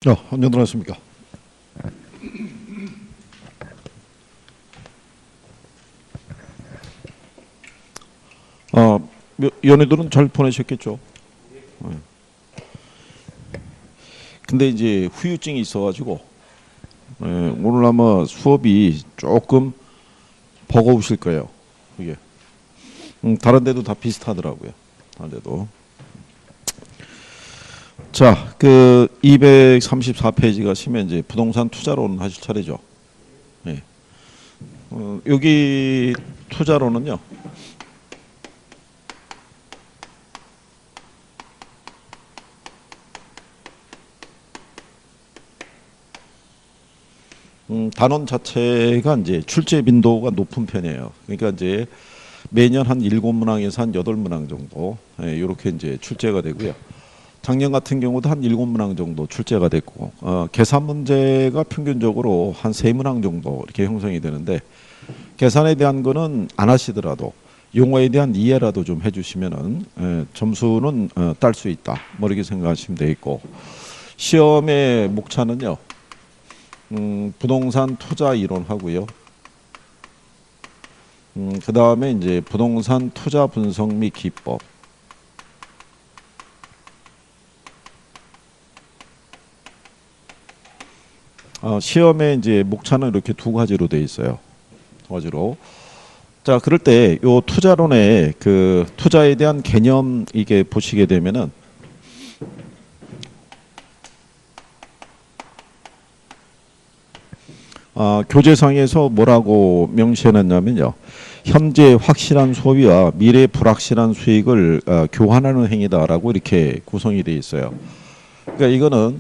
언제 들어왔습니까? 연애들은 잘 보내셨겠죠? 네. 근데 이제 후유증이 있어가지고 오늘 아마 수업이 조금 버거우실 거예요. 이게 다른 데도 다 비슷하더라고요. 다른 데도. 자, 그 234페이지가 시면 이제 부동산 투자론 하실 차례죠. 네. 여기 투자론은요. 단원 자체가 이제 출제 빈도가 높은 편이에요. 그러니까 이제 매년 한 7문항에서 한 8문항 정도 이렇게 이제 출제가 되고요. 작년 같은 경우도 한 7문항 정도 출제가 됐고 계산 문제가 평균적으로 한 3문항 정도 이렇게 형성이 되는데 계산에 대한 거는 안 하시더라도 용어에 대한 이해라도 좀 해주시면은 점수는 딸 수 있다. 뭐 이렇게 생각하시면 되겠고 시험의 목차는요. 부동산 투자 이론 하고요. 그 다음에 이제 부동산 투자 분석 및 기법. 시험에 이제 목차는 이렇게 두 가지로 되어 있어요. 두 가지로. 자, 그럴 때 요 투자론의 그 투자에 대한 개념 이게 보시게 되면은 교재상에서 뭐라고 명시해놨냐면요. 현재 확실한 소비와 미래 불확실한 수익을 교환하는 행위다라고 이렇게 구성이 되어 있어요. 그러니까 이거는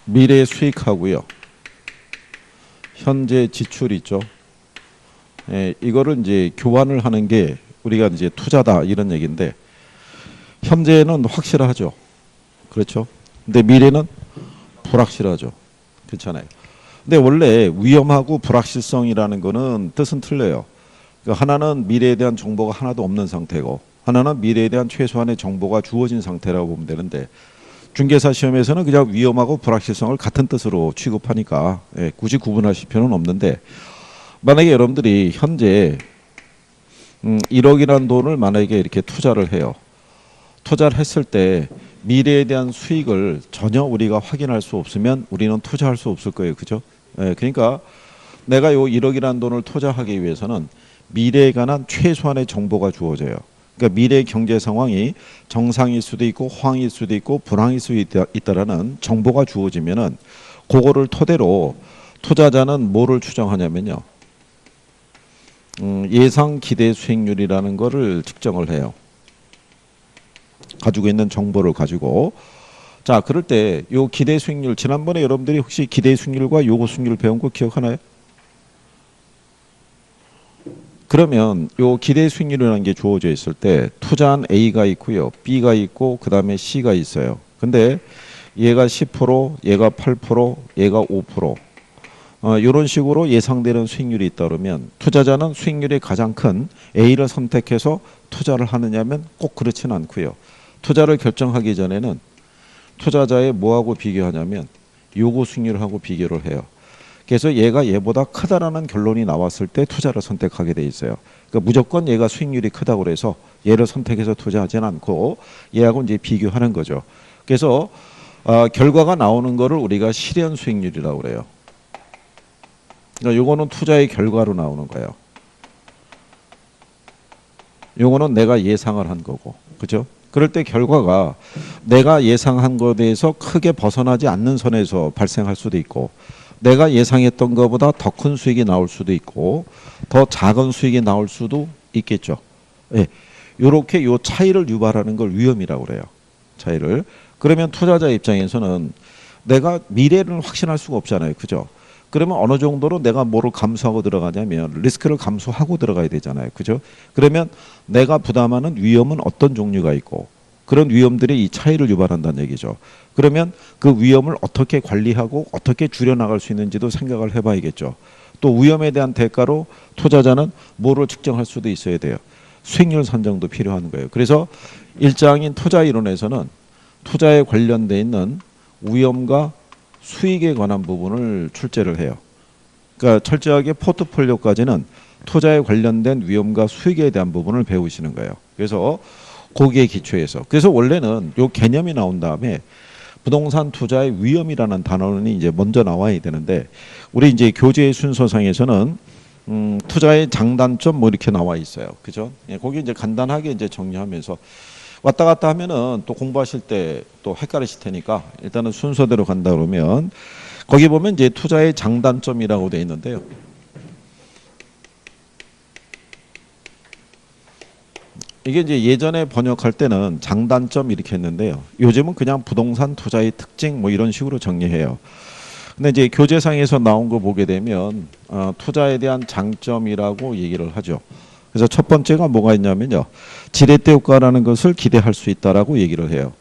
미래 수익하고요. 현재 지출 있죠. 이거를 이제 교환을 하는 게 우리가 이제 투자다 이런 얘기인데 현재는 확실하죠. 그렇죠. 근데 미래는 불확실하죠. 그렇잖아요. 근데 원래 위험하고 불확실성이라는 거는 뜻은 틀려요. 그러니까 하나는 미래에 대한 정보가 하나도 없는 상태고 하나는 미래에 대한 최소한의 정보가 주어진 상태라고 보면 되는데 중개사 시험에서는 그냥 위험하고 불확실성을 같은 뜻으로 취급하니까 굳이 구분하실 필요는 없는데 만약에 여러분들이 현재 1억이라는 돈을 만약에 이렇게 투자를 해요. 투자를 했을 때 미래에 대한 수익을 전혀 우리가 확인할 수 없으면 우리는 투자할 수 없을 거예요. 그죠? 그러니까 내가 요 1억이라는 돈을 투자하기 위해서는 미래에 관한 최소한의 정보가 주어져요. 그러니까 미래 경제 상황이 정상일 수도 있고 호황일 수도 있고 불황일 수도 있다라는 정보가 주어지면은 그거를 토대로 투자자는 뭐를 추정하냐면요. 예상 기대 수익률이라는 거를 측정을 해요. 가지고 있는 정보를 가지고 자 그럴 때 요 기대 수익률 지난번에 여러분들이 혹시 기대 수익률과 요구 수익률 배운 거 기억하나요? 그러면 요 기대 수익률이라는 게 주어져 있을 때 투자한 A가 있고요. B가 있고 그 다음에 C가 있어요. 근데 얘가 10%, 얘가 8%, 얘가 5%. 이런 식으로 예상되는 수익률이 있다 그러면 투자자는 수익률이 가장 큰 A를 선택해서 투자를 하느냐면 꼭 그렇지는 않고요. 투자를 결정하기 전에는 투자자의 뭐하고 비교하냐면 요구 수익률하고 비교를 해요. 그래서 얘가 얘보다 크다라는 결론이 나왔을 때 투자를 선택하게 돼 있어요. 그러니까 무조건 얘가 수익률이 크다고 해서 얘를 선택해서 투자하지는 않고 얘하고 이제 비교하는 거죠. 그래서 결과가 나오는 거를 우리가 실현 수익률이라고 그래요. 그러니까 요거는 투자의 결과로 나오는 거예요. 요거는 내가 예상을 한 거고. 그죠? 그럴 때 결과가 내가 예상한 것에 대해서 크게 벗어나지 않는 선에서 발생할 수도 있고 내가 예상했던 것보다 더 큰 수익이 나올 수도 있고 더 작은 수익이 나올 수도 있겠죠. 예. 요렇게 요 차이를 유발하는 걸 위험이라고 그래요. 차이를. 그러면 투자자 입장에서는 내가 미래를 확신할 수가 없잖아요. 그죠? 그러면 어느 정도로 내가 뭐를 감수하고 들어가냐면 리스크를 감수하고 들어가야 되잖아요. 그죠? 그러면 내가 부담하는 위험은 어떤 종류가 있고 그런 위험들이 이 차이를 유발한다는 얘기죠. 그러면 그 위험을 어떻게 관리하고 어떻게 줄여나갈 수 있는지도 생각을 해봐야겠죠. 또 위험에 대한 대가로 투자자는 뭐를 측정할 수도 있어야 돼요. 수익률 산정도 필요한 거예요. 그래서 일장인 투자 이론에서는 투자에 관련돼 있는 위험과 수익에 관한 부분을 출제를 해요. 그러니까 철저하게 포트폴리오까지는 투자에 관련된 위험과 수익에 대한 부분을 배우시는 거예요. 그래서 거기에 기초해서. 그래서 원래는 요 개념이 나온 다음에 부동산 투자의 위험이라는 단어는 이제 먼저 나와야 되는데 우리 이제 교재의 순서상에서는 투자의 장단점 뭐 이렇게 나와 있어요. 그죠? 예, 거기 이제 간단하게 이제 정리하면서 왔다 갔다 하면은 또 공부하실 때 또 헷갈리실 테니까 일단은 순서대로 간다 그러면 거기 보면 이제 투자의 장단점이라고 되어 있는데요. 이게 이제 예전에 번역할 때는 장단점 이렇게 했는데요. 요즘은 그냥 부동산 투자의 특징 뭐 이런 식으로 정리해요. 근데 이제 교재상에서 나온 거 보게 되면 투자에 대한 장점이라고 얘기를 하죠. 그래서 첫 번째가 뭐가 있냐면요. 지렛대 효과라는 것을 기대할 수 있다라고 얘기를 해요.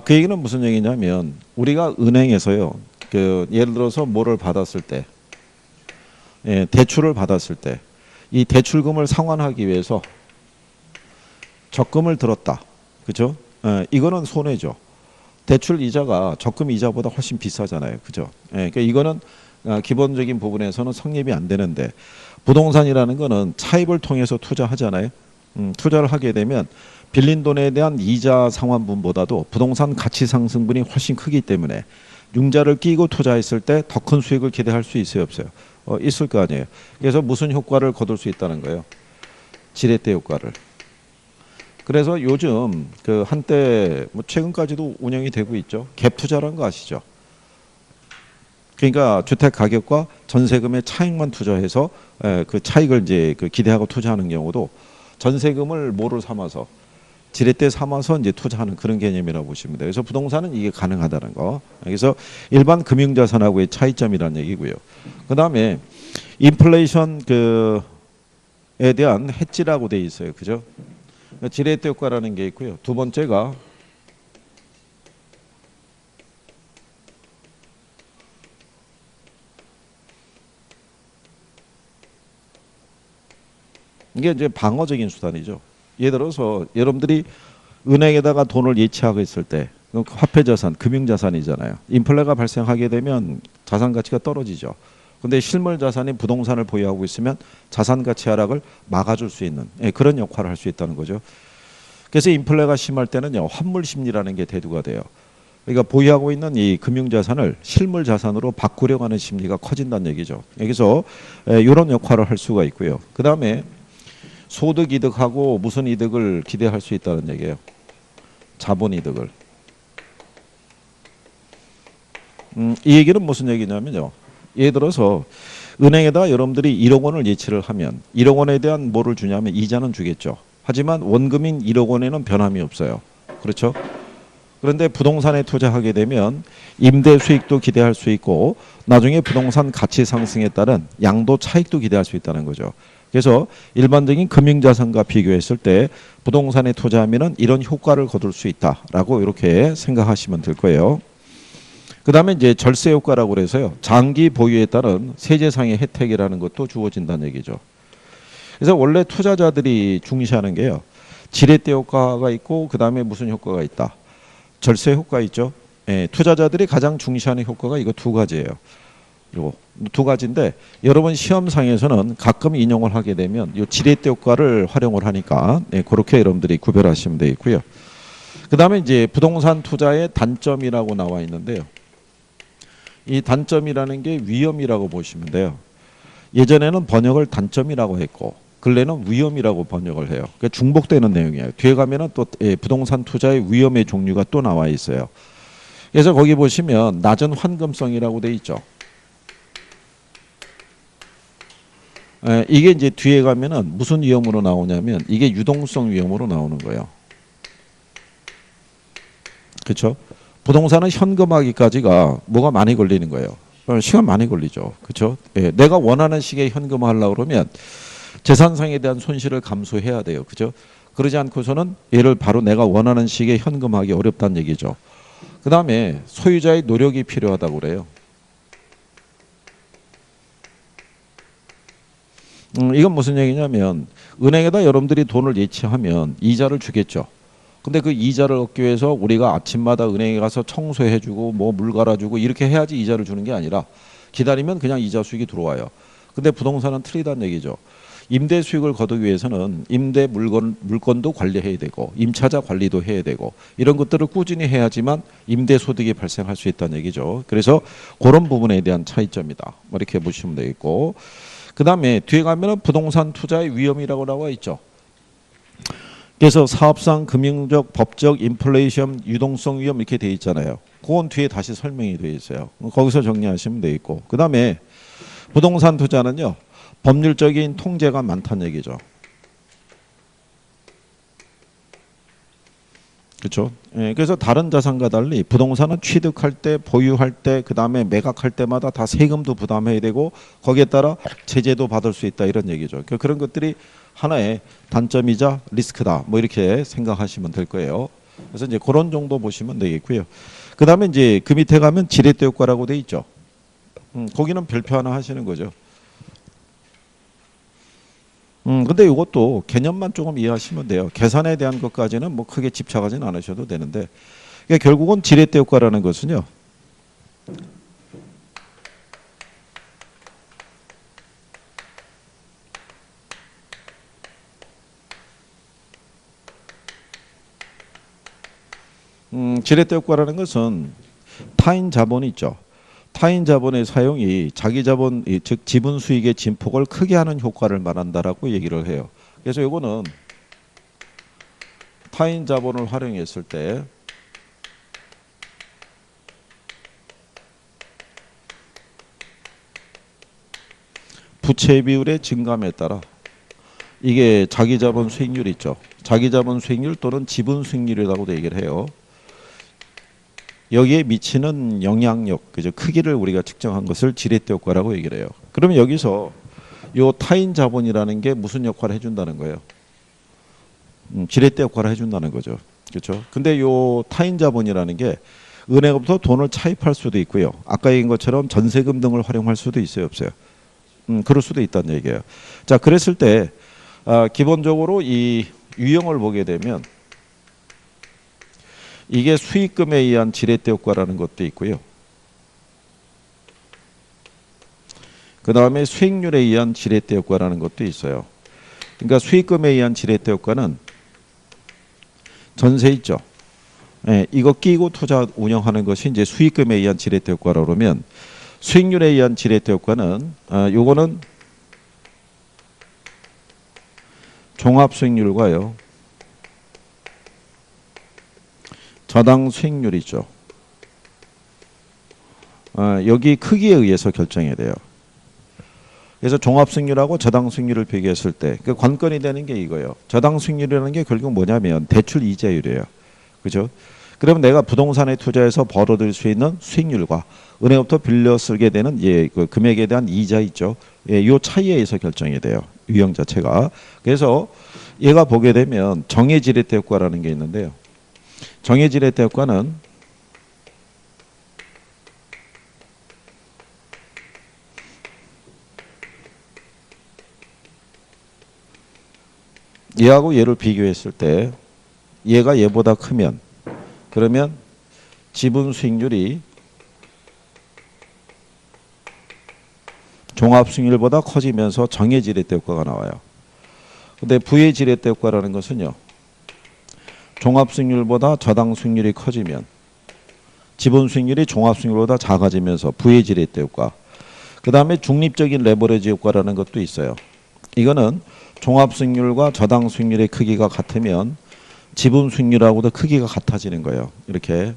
그 얘기는 무슨 얘기냐면 우리가 은행에서요. 예를 들어서 뭐를 받았을 때, 예, 대출을 받았을 때 이 대출금을 상환하기 위해서 적금을 들었다. 그죠? 이거는 손해죠. 대출 이자가 적금 이자보다 훨씬 비싸잖아요. 그죠? 그러니까 이거는 기본적인 부분에서는 성립이 안 되는데 부동산이라는 거는 차입을 통해서 투자하잖아요. 투자를 하게 되면 빌린 돈에 대한 이자 상환분보다도 부동산 가치 상승분이 훨씬 크기 때문에 융자를 끼고 투자했을 때 더 큰 수익을 기대할 수 있어요, 없어요? 있을 거 아니에요. 그래서 무슨 효과를 거둘 수 있다는 거예요? 지렛대 효과를. 그래서 요즘 한때 뭐 최근까지도 운영이 되고 있죠. 갭 투자라는 거 아시죠? 그러니까 주택 가격과 전세금의 차익만 투자해서 그 차익을 이제 기대하고 투자하는 경우도 전세금을 뭐를 삼아서 지렛대 삼아서 이제 투자하는 그런 개념이라고 보시면 돼요. 그래서 부동산은 이게 가능하다는 거. 그래서 일반 금융자산하고의 차이점이라는 얘기고요. 그 다음에 인플레이션 에 대한 해지라고 돼 있어요. 그죠? 지렛대 효과라는 게 있고요. 두 번째가 이게 이제 방어적인 수단이죠. 예를 들어서 여러분들이 은행에다가 돈을 예치하고 있을 때 화폐자산, 금융자산이잖아요. 인플레가 발생하게 되면 자산 가치가 떨어지죠. 근데 실물 자산이 부동산을 보유하고 있으면 자산 가치 하락을 막아줄 수 있는 그런 역할을 할 수 있다는 거죠. 그래서 인플레가 심할 때는요, 환물 심리라는 게 대두가 돼요. 그러니까 보유하고 있는 이 금융자산을 실물 자산으로 바꾸려고 하는 심리가 커진다는 얘기죠. 여기서 이런 역할을 할 수가 있고요. 그 다음에 소득 이득하고 무슨 이득을 기대할 수 있다는 얘기예요. 자본 이득을. 이 얘기는 무슨 얘기냐면요. 예를 들어서 은행에다 여러분들이 1억 원을 예치를 하면 1억 원에 대한 뭐를 주냐면 이자는 주겠죠. 하지만 원금인 1억 원에는 변함이 없어요. 그렇죠? 그런데 부동산에 투자하게 되면 임대 수익도 기대할 수 있고 나중에 부동산 가치 상승에 따른 양도 차익도 기대할 수 있다는 거죠. 그래서 일반적인 금융자산과 비교했을 때 부동산에 투자하면 이런 효과를 거둘 수 있다라고 이렇게 생각하시면 될 거예요. 그 다음에 이제 절세 효과라고 그래서요. 장기 보유에 따른 세제상의 혜택이라는 것도 주어진다는 얘기죠. 그래서 원래 투자자들이 중시하는 게요. 지렛대 효과가 있고 그 다음에 무슨 효과가 있다. 절세 효과 있죠. 예, 투자자들이 가장 중시하는 효과가 이거 두 가지예요. 요 두 가지인데 여러분 시험상에서는 가끔 인용을 하게 되면 이 지렛대 효과를 활용을 하니까 그렇게 여러분들이 구별하시면 되겠고요. 그 다음에 이제 부동산 투자의 단점이라고 나와 있는데요. 이 단점이라는 게 위험이라고 보시면 돼요. 예전에는 번역을 단점이라고 했고 근래는 위험이라고 번역을 해요. 그러니까 중복되는 내용이에요. 뒤에 가면은 또 부동산 투자의 위험의 종류가 또 나와 있어요. 그래서 거기 보시면 낮은 환금성이라고 돼 있죠. 이게 이제 뒤에 가면은 무슨 위험으로 나오냐면 이게 유동성 위험으로 나오는 거예요. 그렇죠? 부동산은 현금화기까지가 뭐가 많이 걸리는 거예요. 시간 많이 걸리죠. 그렇죠? 내가 원하는 시기에 현금화하려고 그러면 재산상에 대한 손실을 감수해야 돼요. 그죠? 그러지 않고서는 얘를 바로 내가 원하는 시기에 현금화하기 어렵다는 얘기죠. 그 다음에 소유자의 노력이 필요하다고 그래요. 이건 무슨 얘기냐면 은행에다 여러분들이 돈을 예치하면 이자를 주겠죠. 근데 그 이자를 얻기 위해서 우리가 아침마다 은행에 가서 청소해주고 뭐 물 갈아주고 이렇게 해야지 이자를 주는 게 아니라 기다리면 그냥 이자 수익이 들어와요. 근데 부동산은 틀리다는 얘기죠. 임대 수익을 거두기 위해서는 임대 물건도 관리해야 되고 임차자 관리도 해야 되고 이런 것들을 꾸준히 해야지만 임대 소득이 발생할 수 있다는 얘기죠. 그래서 그런 부분에 대한 차이점이다. 뭐 이렇게 보시면 되겠고, 그 다음에 뒤에 가면은 부동산 투자의 위험이라고 나와 있죠. 그래서 사업상, 금융적, 법적, 인플레이션, 유동성 위험 이렇게 돼 있잖아요. 그건 뒤에 다시 설명이 돼 있어요. 거기서 정리하시면 되겠고, 그 다음에 부동산 투자는요, 법률적인 통제가 많다는 얘기죠. 그렇죠? 예, 그래서 다른 자산과 달리 부동산은 취득할 때, 보유할 때, 그 다음에 매각할 때마다 다 세금도 부담해야 되고 거기에 따라 제재도 받을 수 있다 이런 얘기죠. 그러니까 그런 것들이 하나의 단점이자 리스크다. 뭐 이렇게 생각하시면 될 거예요. 그래서 이제 그런 정도 보시면 되겠고요. 그 다음에 이제 그 밑에 가면 지렛대 효과라고 돼 있죠. 거기는 별표 하나 하시는 거죠. 근데 이것도 개념만 조금 이해하시면 돼요. 계산에 대한 것까지는 뭐 크게 집착하지는 않으셔도 되는데, 그러니까 결국은 지렛대 효과라는 것은요, 지렛대 효과라는 것은 타인 자본이 있죠. 타인 자본의 사용이 자기 자본, 즉 지분 수익의 진폭을 크게 하는 효과를 말한다라고 얘기를 해요. 그래서 이거는 타인 자본을 활용했을 때 부채 비율의 증감에 따라 이게 자기 자본 수익률 있죠. 자기 자본 수익률 또는 지분 수익률이라고도 얘기를 해요. 여기에 미치는 영향력, 그죠? 크기를 우리가 측정한 것을 지렛대 효과라고 얘기를 해요. 그러면 여기서 요 타인 자본이라는 게 무슨 역할을 해준다는 거예요? 지렛대 역할을 해준다는 거죠. 그렇죠? 근데 요 타인 자본이라는 게 은행으로부터 돈을 차입할 수도 있고요. 아까 얘기한 것처럼 전세금 등을 활용할 수도 있어요, 없어요? 그럴 수도 있다는 얘기예요. 자, 그랬을 때 기본적으로 이 유형을 보게 되면 이게 수익금에 의한 지렛대 효과라는 것도 있고요. 그 다음에 수익률에 의한 지렛대 효과라는 것도 있어요. 그러니까 수익금에 의한 지렛대 효과는 전세 있죠. 예, 이거 끼고 투자 운영하는 것이 이제 수익금에 의한 지렛대 효과라고 그러면, 수익률에 의한 지렛대 효과는 요거는 종합 수익률과요, 저당 수익률이죠. 여기 크기에 의해서 결정해야 돼요. 그래서 종합 수익률하고 저당 수익률을 비교했을 때 그 관건이 되는 게 이거예요. 저당 수익률이라는 게 결국 뭐냐면 대출 이자율이에요. 그죠? 그러면 내가 부동산에 투자해서 벌어들일 수 있는 수익률과 은행부터 빌려 쓰게 되는 그 금액에 대한 이자 있죠. 이 차이에 의해서 결정이 돼요. 유형 자체가. 그래서 얘가 보게 되면 정의 지렛대 효과라는 게 있는데요. 정의 지렛대 효과는 얘하고 얘를 비교했을 때 얘가 얘보다 크면, 그러면 지분 수익률이 종합 수익률보다 커지면서 정의 지렛대 효과가 나와요. 근데 부의 지렛대 효과라는 것은요, 종합 수익률보다 저당 수익률이 커지면 지분 수익률이 종합 수익률보다 작아지면서 부의 지렛대 효과. 그 다음에 중립적인 레버리지 효과라는 것도 있어요. 이거는 종합 수익률과 저당 수익률의 크기가 같으면 지분 수익률하고도 크기가 같아지는 거예요. 이렇게.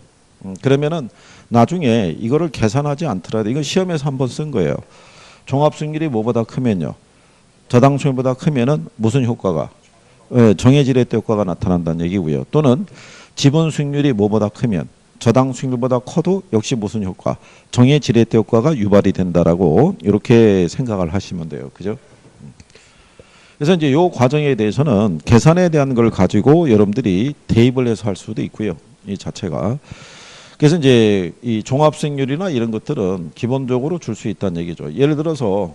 그러면은 나중에 이거를 계산하지 않더라도, 이건 시험에서 한번 쓴 거예요. 종합 수익률이 뭐보다 크면요, 저당 수익률보다 크면은 무슨 효과가? 정의 지렛대 효과가 나타난다는 얘기고요. 또는 지분 수익률이 뭐보다 크면 저당 수익률보다 커도 역시 무슨 효과? 정의 지렛대 효과가 유발이 된다라고 이렇게 생각을 하시면 돼요. 그죠? 그래서 이제 요 과정에 대해서는 계산에 대한 걸 가지고 여러분들이 대입을 해서 할 수도 있고요. 이 자체가. 그래서 이제 이 종합 수익률이나 이런 것들은 기본적으로 줄 수 있다는 얘기죠. 예를 들어서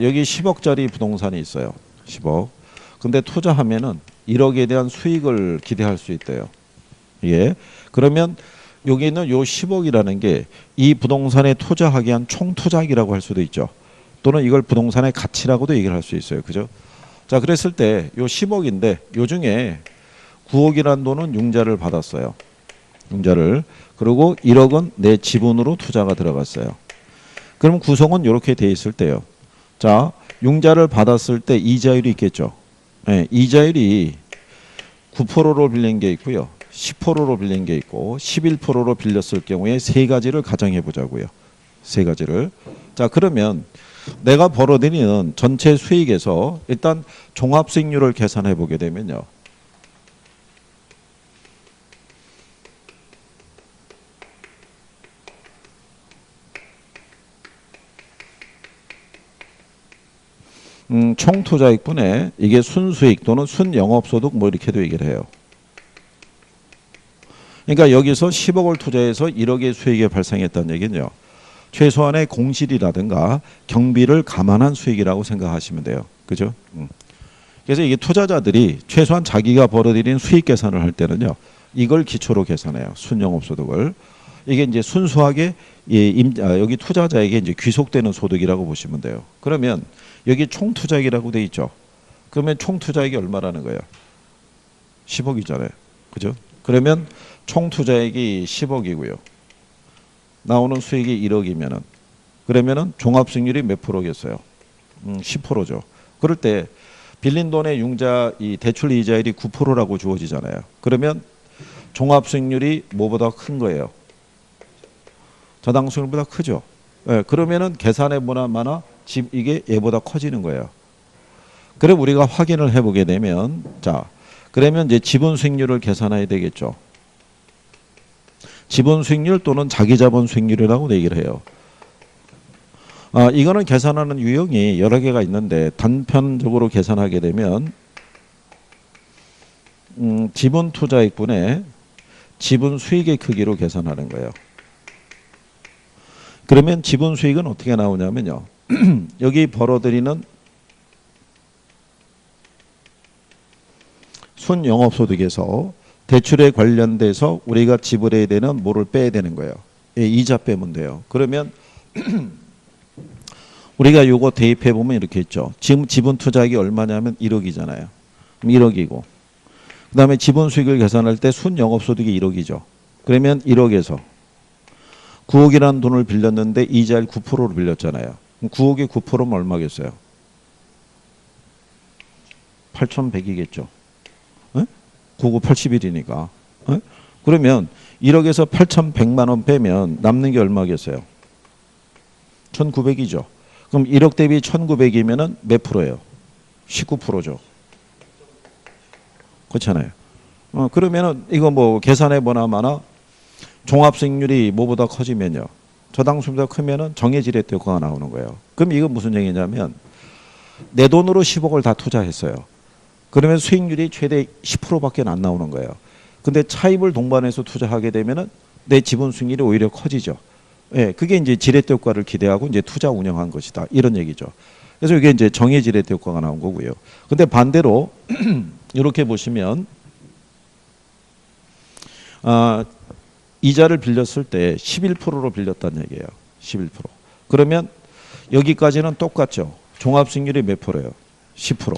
여기 10억짜리 부동산이 있어요. 10억. 근데 투자하면은 1억에 대한 수익을 기대할 수 있대요. 예. 그러면 여기는 요 10억이라는 게 이 부동산에 투자하기 위한 총 투자액이라고 할 수도 있죠. 또는 이걸 부동산의 가치라고도 얘기를 할 수 있어요. 그죠? 자, 그랬을 때 요 10억인데 요 중에 9억이라는 돈은 융자를 받았어요. 융자를. 그리고 1억은 내 지분으로 투자가 들어갔어요. 그럼 구성은 이렇게 돼 있을 때요. 자, 융자를 받았을 때 이자율이 있겠죠. 네, 이자율이 9%로 빌린 게 있고요. 10%로 빌린 게 있고 11%로 빌렸을 경우에 세 가지를 가정해 보자고요. 세 가지를. 자, 그러면 내가 벌어들이는 전체 수익에서 일단 종합수익률을 계산해 보게 되면요. 총 투자액분에 이게 순수익 또는 순영업소득 뭐 이렇게도 얘기를 해요. 그러니까 여기서 10억을 투자해서 1억의 수익이 발생했다는 얘기는요. 최소한의 공실이라든가 경비를 감안한 수익이라고 생각하시면 돼요. 그죠? 그래서 이게 투자자들이 최소한 자기가 벌어들인 수익 계산을 할 때는요. 이걸 기초로 계산해요. 순영업소득을. 이게 이제 순수하게 여기 투자자에게 이제 귀속되는 소득이라고 보시면 돼요. 그러면 여기 총 투자액이라고 돼 있죠. 그러면 총 투자액이 얼마라는 거예요? 10억이잖아요. 그죠? 그러면 총 투자액이 10억이고요. 나오는 수익이 1억이면은 그러면은 종합수익률이 몇 프로겠어요? 10%죠. 그럴 때 빌린 돈의 융자 이 대출 이자율이 9%라고 주어지잖아요. 그러면 종합수익률이 뭐보다 큰 거예요? 저당수익률보다 크죠. 네, 그러면은 계산해 보나마나 이게 얘보다 커지는 거예요. 그럼 우리가 확인을 해보게 되면 자 그러면 이제 지분 수익률을 계산해야 되겠죠. 지분 수익률 또는 자기 자본 수익률이라고 얘기를 해요. 이거는 계산하는 유형이 여러 개가 있는데 단편적으로 계산하게 되면 지분 투자액분의 지분 수익의 크기로 계산하는 거예요. 그러면 지분 수익은 어떻게 나오냐면요. 여기 벌어들이는 순영업소득에서 대출에 관련돼서 우리가 지불해야 되는 뭐를 빼야 되는 거예요. 예, 이자 빼면 돼요. 그러면 우리가 요거 대입해 보면 이렇게 있죠. 지금 지분 투자액이 얼마냐면 1억이잖아요. 1억이고 그 다음에 지분 수익을 계산할 때 순영업소득이 1억이죠. 그러면 1억에서 9억이라는 돈을 빌렸는데 이자율 9%로 빌렸잖아요. 9억에 9%면 얼마겠어요? 8,100이겠죠. 9구 81이니까. 그러면 1억에서 8,100만 원 빼면 남는 게 얼마겠어요? 1,900이죠. 그럼 1억 대비 1,900이면은 몇 프로예요? 19%죠. 그렇잖아요. 그러면은 이거 뭐 계산해 보나 마나 종합수익률이 뭐보다 커지면요. 저당수익보다 크면은 정해지렛 효과가 나오는 거예요. 그럼 이건 무슨 얘기냐면 내 돈으로 10억을 다 투자했어요. 그러면 수익률이 최대 10%밖에 안 나오는 거예요. 근데 차입을 동반해서 투자하게 되면은 내 지분 수익률이 오히려 커지죠. 예, 그게 이제 지렛대 효과를 기대하고 이제 투자 운영한 것이다. 이런 얘기죠. 그래서 이게 이제 정의 지렛대 효과가 나온 거고요. 근데 반대로 이렇게 보시면 이자를 빌렸을 때 11%로 빌렸다는 얘기예요. 11%. 그러면 여기까지는 똑같죠. 종합수익률이 몇 프로예요? 10%.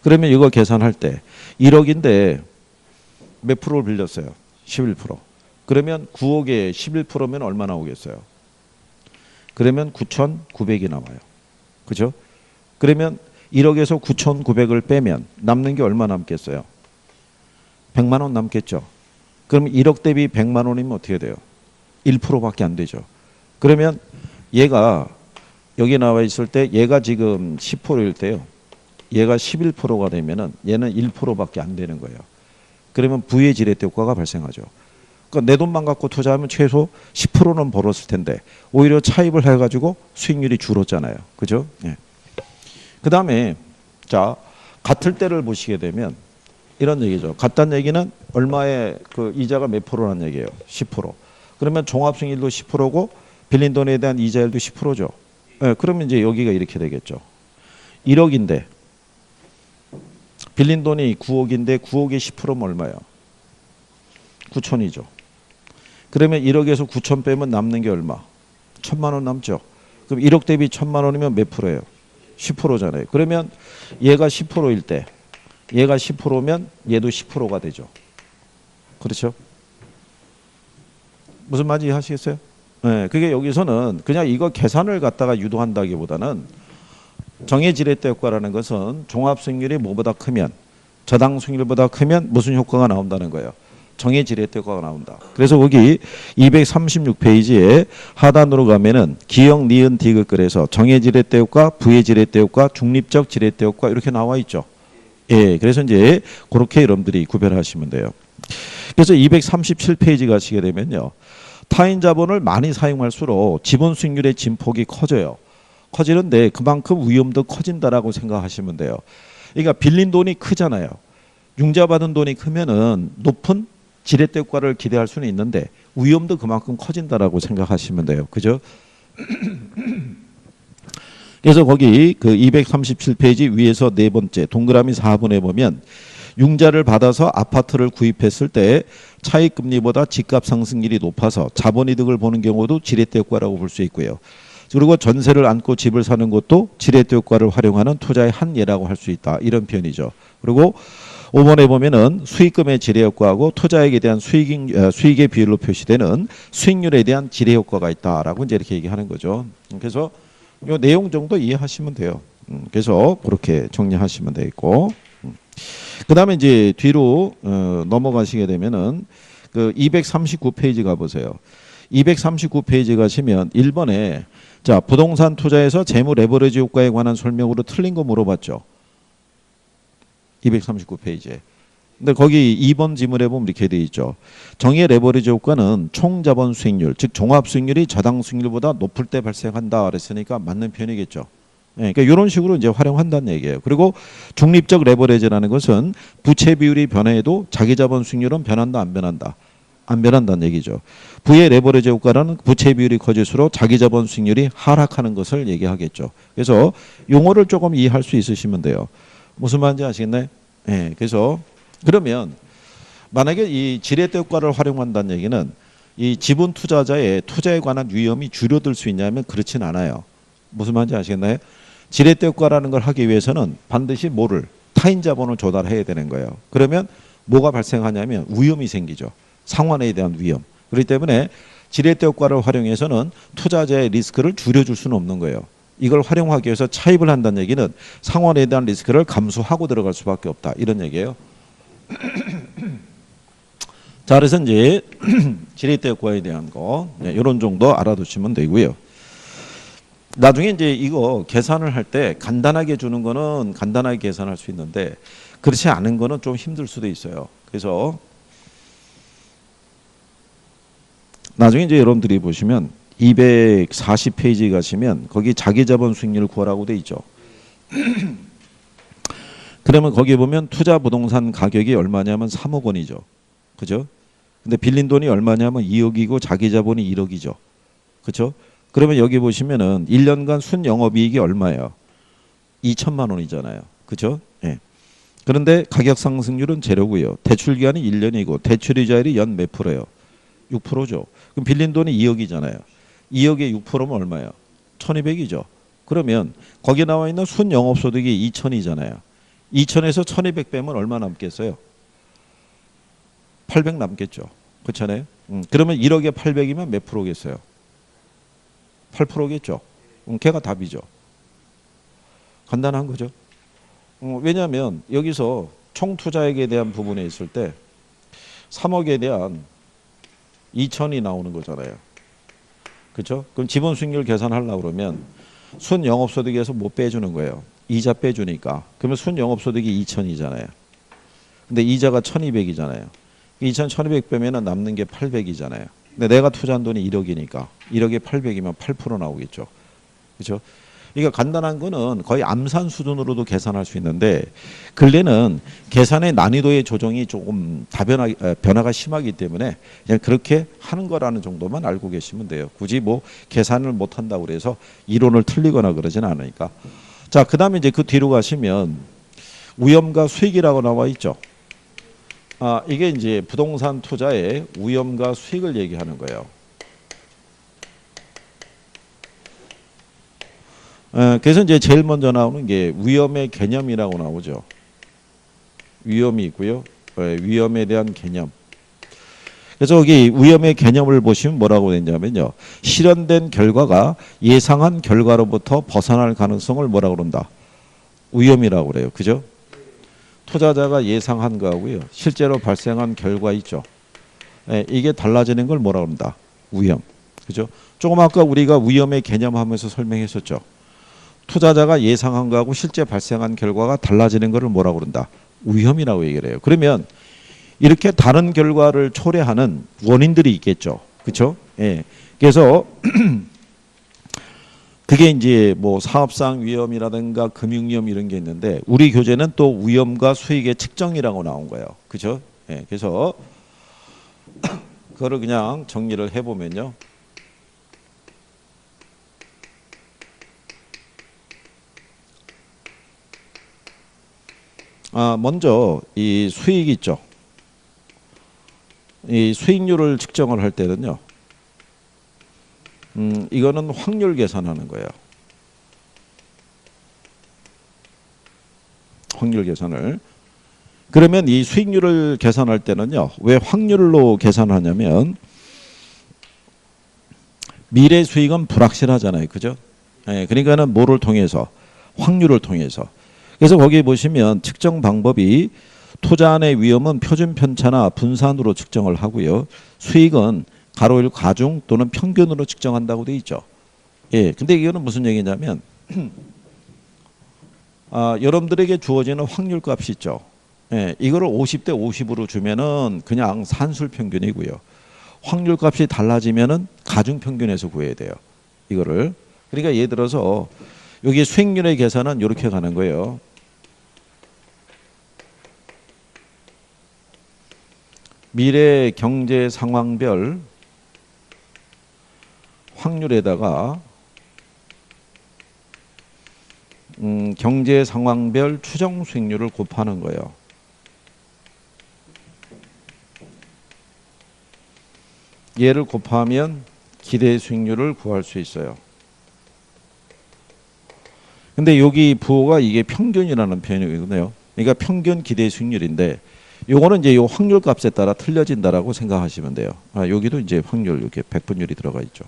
그러면 이거 계산할 때 1억인데 몇 프로를 빌렸어요? 11%. 그러면 9억에 11%면 얼마 나오겠어요? 그러면 9,900이 나와요. 그죠? 그러면 1억에서 9,900을 빼면 남는 게 얼마 남겠어요? 100만 원 남겠죠. 그럼 1억 대비 100만 원이면 어떻게 돼요? 1%밖에 안 되죠. 그러면 얘가 여기 나와 있을 때 얘가 지금 10%일 때요. 얘가 11%가 되면은 얘는 1%밖에 안 되는 거예요. 그러면 부의 지렛대 효과가 발생하죠. 그러니까 내 돈만 갖고 투자하면 최소 10%는 벌었을 텐데 오히려 차입을 해가지고 수익률이 줄었잖아요. 그죠? 예. 그 다음에 자 같을 때를 보시게 되면 이런 얘기죠. 같다는 얘기는 얼마의 그 이자가 몇 프로라는 얘기예요. 10%. 그러면 종합수익률도 10%고 빌린 돈에 대한 이자율도 10%죠. 예, 그러면 이제 여기가 이렇게 되겠죠. 1억인데 빌린 돈이 9억인데 9억의 10%면 얼마예요? 9천이죠. 그러면 1억에서 9천 빼면 남는 게 얼마? 1,000만 원 남죠. 그럼 1억 대비 1,000만 원이면 몇 프로예요? 10%잖아요. 그러면 얘가 10%일 때 얘가 10%면 얘도 10%가 되죠. 그렇죠? 무슨 말인지 이해하시겠어요? 네, 그게 여기서는 그냥 이거 계산을 갖다가 유도한다기보다는 정해지렛대 효과라는 것은 종합수익률이 뭐보다 크면 저당 수익률보다 크면 무슨 효과가 나온다는 거예요. 정해지렛대 효과가 나온다. 그래서 거기 236페이지에 하단으로 가면은 기역, 니은, 디귿 그래서 정해지렛대 효과, 부해지렛대 효과, 중립적 지렛대 효과 이렇게 나와 있죠. 예, 그래서 이제 그렇게 여러분들이 구별하시면 돼요. 그래서 237페이지 가시게 되면요. 타인 자본을 많이 사용할수록 지분 수익률의 진폭이 커져요. 커지는데 그만큼 위험도 커진다라고 생각하시면 돼요. 그러니까 빌린 돈이 크잖아요. 융자받은 돈이 크면은 높은 지렛대 효과를 기대할 수는 있는데 위험도 그만큼 커진다라고 생각하시면 돼요. 그죠? 그래서 거기 그 237페이지 위에서 네 번째 동그라미 4번에 보면 융자를 받아서 아파트를 구입했을 때 차익금리보다 집값 상승률이 높아서 자본이득을 보는 경우도 지렛대 효과라고 볼 수 있고요. 그리고 전세를 안고 집을 사는 것도 지렛대 효과를 활용하는 투자의 한 예라고 할 수 있다. 이런 표현이죠. 그리고 5번에 보면은 수익금의 지렛 효과하고 투자액에 대한 수익의 비율로 표시되는 수익률에 대한 지렛 효과가 있다라고 이제 이렇게 얘기하는 거죠. 그래서 이 내용 정도 이해하시면 돼요. 그래서 그렇게 정리하시면 되겠고. 그다음에 이제 뒤로 넘어가시게 되면은 그 239페이지 가보세요. 239페이지 가시면 1번에 자 부동산 투자에서 재무 레버리지 효과에 관한 설명으로 틀린 거 물어봤죠. 239페이지에. 근데 거기 2번 지문에 보면 이렇게 돼 있죠. 정의 레버리지 효과는 총 자본 수익률, 즉 종합 수익률이 저당 수익률보다 높을 때 발생한다 그랬으니까 맞는 표현이겠죠. 네, 그러니까 이런 식으로 이제 활용한다는 얘기예요. 그리고 중립적 레버리지라는 것은 부채 비율이 변해도 자기 자본 수익률은 변한다 안 변한다? 안 변한다는 얘기죠. 부의 레버리지 효과라는 부채 비율이 커질수록 자기 자본 수익률이 하락하는 것을 얘기하겠죠. 그래서 용어를 조금 이해할 수 있으시면 돼요. 무슨 말인지 아시겠나요? 네, 그래서 그러면 만약에 이 지렛대 효과를 활용한다는 얘기는 이 지분 투자자의 투자에 관한 위험이 줄어들 수 있냐면 그렇진 않아요. 무슨 말인지 아시겠나요? 지렛대 효과라는 걸 하기 위해서는 반드시 뭐를 타인 자본을 조달해야 되는 거예요. 그러면 뭐가 발생하냐면 위험이 생기죠. 상환에 대한 위험. 그렇기 때문에 지렛대 효과를 활용해서는 투자자의 리스크를 줄여줄 수는 없는 거예요. 이걸 활용하기 위해서 차입을 한다는 얘기는 상환에 대한 리스크를 감수하고 들어갈 수밖에 없다. 이런 얘기예요. 자, 그래서 이제 지렛대 효과에 대한 거 이런 정도 알아두시면 되고요. 나중에 이제 이거 계산을 할 때 간단하게 주는 거는 간단하게 계산할 수 있는데 그렇지 않은 거는 좀 힘들 수도 있어요. 그래서 나중에 이제 여러분들이 보시면 240페이지 가시면 거기 자기 자본 수익률 구하라고 돼 있죠. 그러면 거기 보면 투자 부동산 가격이 얼마냐면 3억 원이죠. 그죠? 근데 빌린 돈이 얼마냐면 2억이고 자기 자본이 1억이죠. 그렇죠? 그러면 여기 보시면은 1년간 순영업이익이 얼마예요? 2천만 원이잖아요. 그렇죠? 예. 그런데 가격 상승률은 제로고요. 대출 기간이 1년이고 대출이자율이 연 몇 프로예요? 6%죠. 그럼 빌린 돈이 2억이잖아요. 2억에 6%면 얼마예요? 1200이죠. 그러면 거기 나와 있는 순영업소득이 2000이잖아요. 2000에서 1200 빼면 얼마 남겠어요? 800 남겠죠. 그렇잖아요. 그러면 1억에 800이면 몇 프로겠어요? 8%겠죠. 걔가 답이죠. 간단한 거죠. 왜냐하면 여기서 총 투자액에 대한 부분에 있을 때 3억에 대한 2천이 나오는 거잖아요. 그렇죠? 그럼 지분 수익률 계산하려고 그러면 순영업소득에서 뭐 빼주는 거예요? 이자 빼주니까. 그러면 순영업소득이 2천이잖아요. 근데 이자가 1200이잖아요. 2천 1200 빼면 남는 게 800이잖아요. 근데 내가 투자한 돈이 1억이니까 1억에 800이면 8% 나오겠죠. 그렇죠? 그러니까 간단한 거는 거의 암산 수준으로도 계산할 수 있는데 근래는 계산의 난이도의 조정이 조금 변화가 심하기 때문에 그냥 그렇게 하는 거라는 정도만 알고 계시면 돼요. 굳이 뭐 계산을 못 한다고 그래서 이론을 틀리거나 그러진 않으니까. 자, 그 다음에 이제 그 뒤로 가시면 위험과 수익이라고 나와 있죠. 이게 이제 부동산 투자의 위험과 수익을 얘기하는 거예요. 그래서 이제 제일 먼저 나오는 게 위험의 개념이라고 나오죠. 위험이 있고요. 위험에 대한 개념. 그래서 여기 위험의 개념을 보시면 뭐라고 되냐면요. 실현된 결과가 예상한 결과로부터 벗어날 가능성을 뭐라고 그런다. 위험이라고 그래요. 그죠? 투자자가 예상한 거하고요. 실제로 발생한 결과 있죠. 이게 달라지는 걸 뭐라고 그런다. 위험. 그죠? 조금 아까 우리가 위험의 개념 하면서 설명했었죠. 투자자가 예상한 거하고 실제 발생한 결과가 달라지는 것을 뭐라고 그런다. 위험이라고 얘기를 해요. 그러면 이렇게 다른 결과를 초래하는 원인들이 있겠죠. 그렇죠? 예. 그래서 그게 이제 뭐 사업상 위험이라든가 금융 위험 이런 게 있는데 우리 교재는 또 위험과 수익의 측정이라고 나온 거예요. 그렇죠? 예. 그래서 그거를 그냥 정리를 해 보면요. 먼저 이 수익 있죠. 이 수익률을 측정을 할 때는요. 이거는 확률 계산하는 거예요. 확률 계산을. 그러면 이 수익률을 계산할 때는요. 왜 확률로 계산하냐면 미래 수익은 불확실하잖아요. 그죠? 예, 그러니까는 뭐를 통해서? 확률을 통해서. 그래서 거기 보시면 측정 방법이 투자안의 위험은 표준 편차나 분산으로 측정을 하고요. 수익은 가로 1 가중 또는 평균으로 측정한다고 되어 있죠. 예, 근데 이거는 무슨 얘기냐면 여러분들에게 주어지는 확률 값이 있죠. 예, 이거를 50대 50으로 주면은 그냥 산술 평균이고요. 확률 값이 달라지면은 가중 평균에서 구해야 돼요. 이거를. 그러니까 예를 들어서 여기 수익률의 계산은 이렇게 가는 거예요. 미래 경제 상황별 확률에다가 경제 상황별 추정 수익률을 곱하는 거예요. 얘를 곱하면 기대 수익률을 구할 수 있어요. 근데 여기 부호가 이게 평균이라는 표현이거든요. 그러니까 평균 기대 수익률인데 요거는 이제 요 확률 값에 따라 틀려진다라고 생각하시면 돼요. 여기도 이제 확률 이렇게 백분율이 들어가 있죠.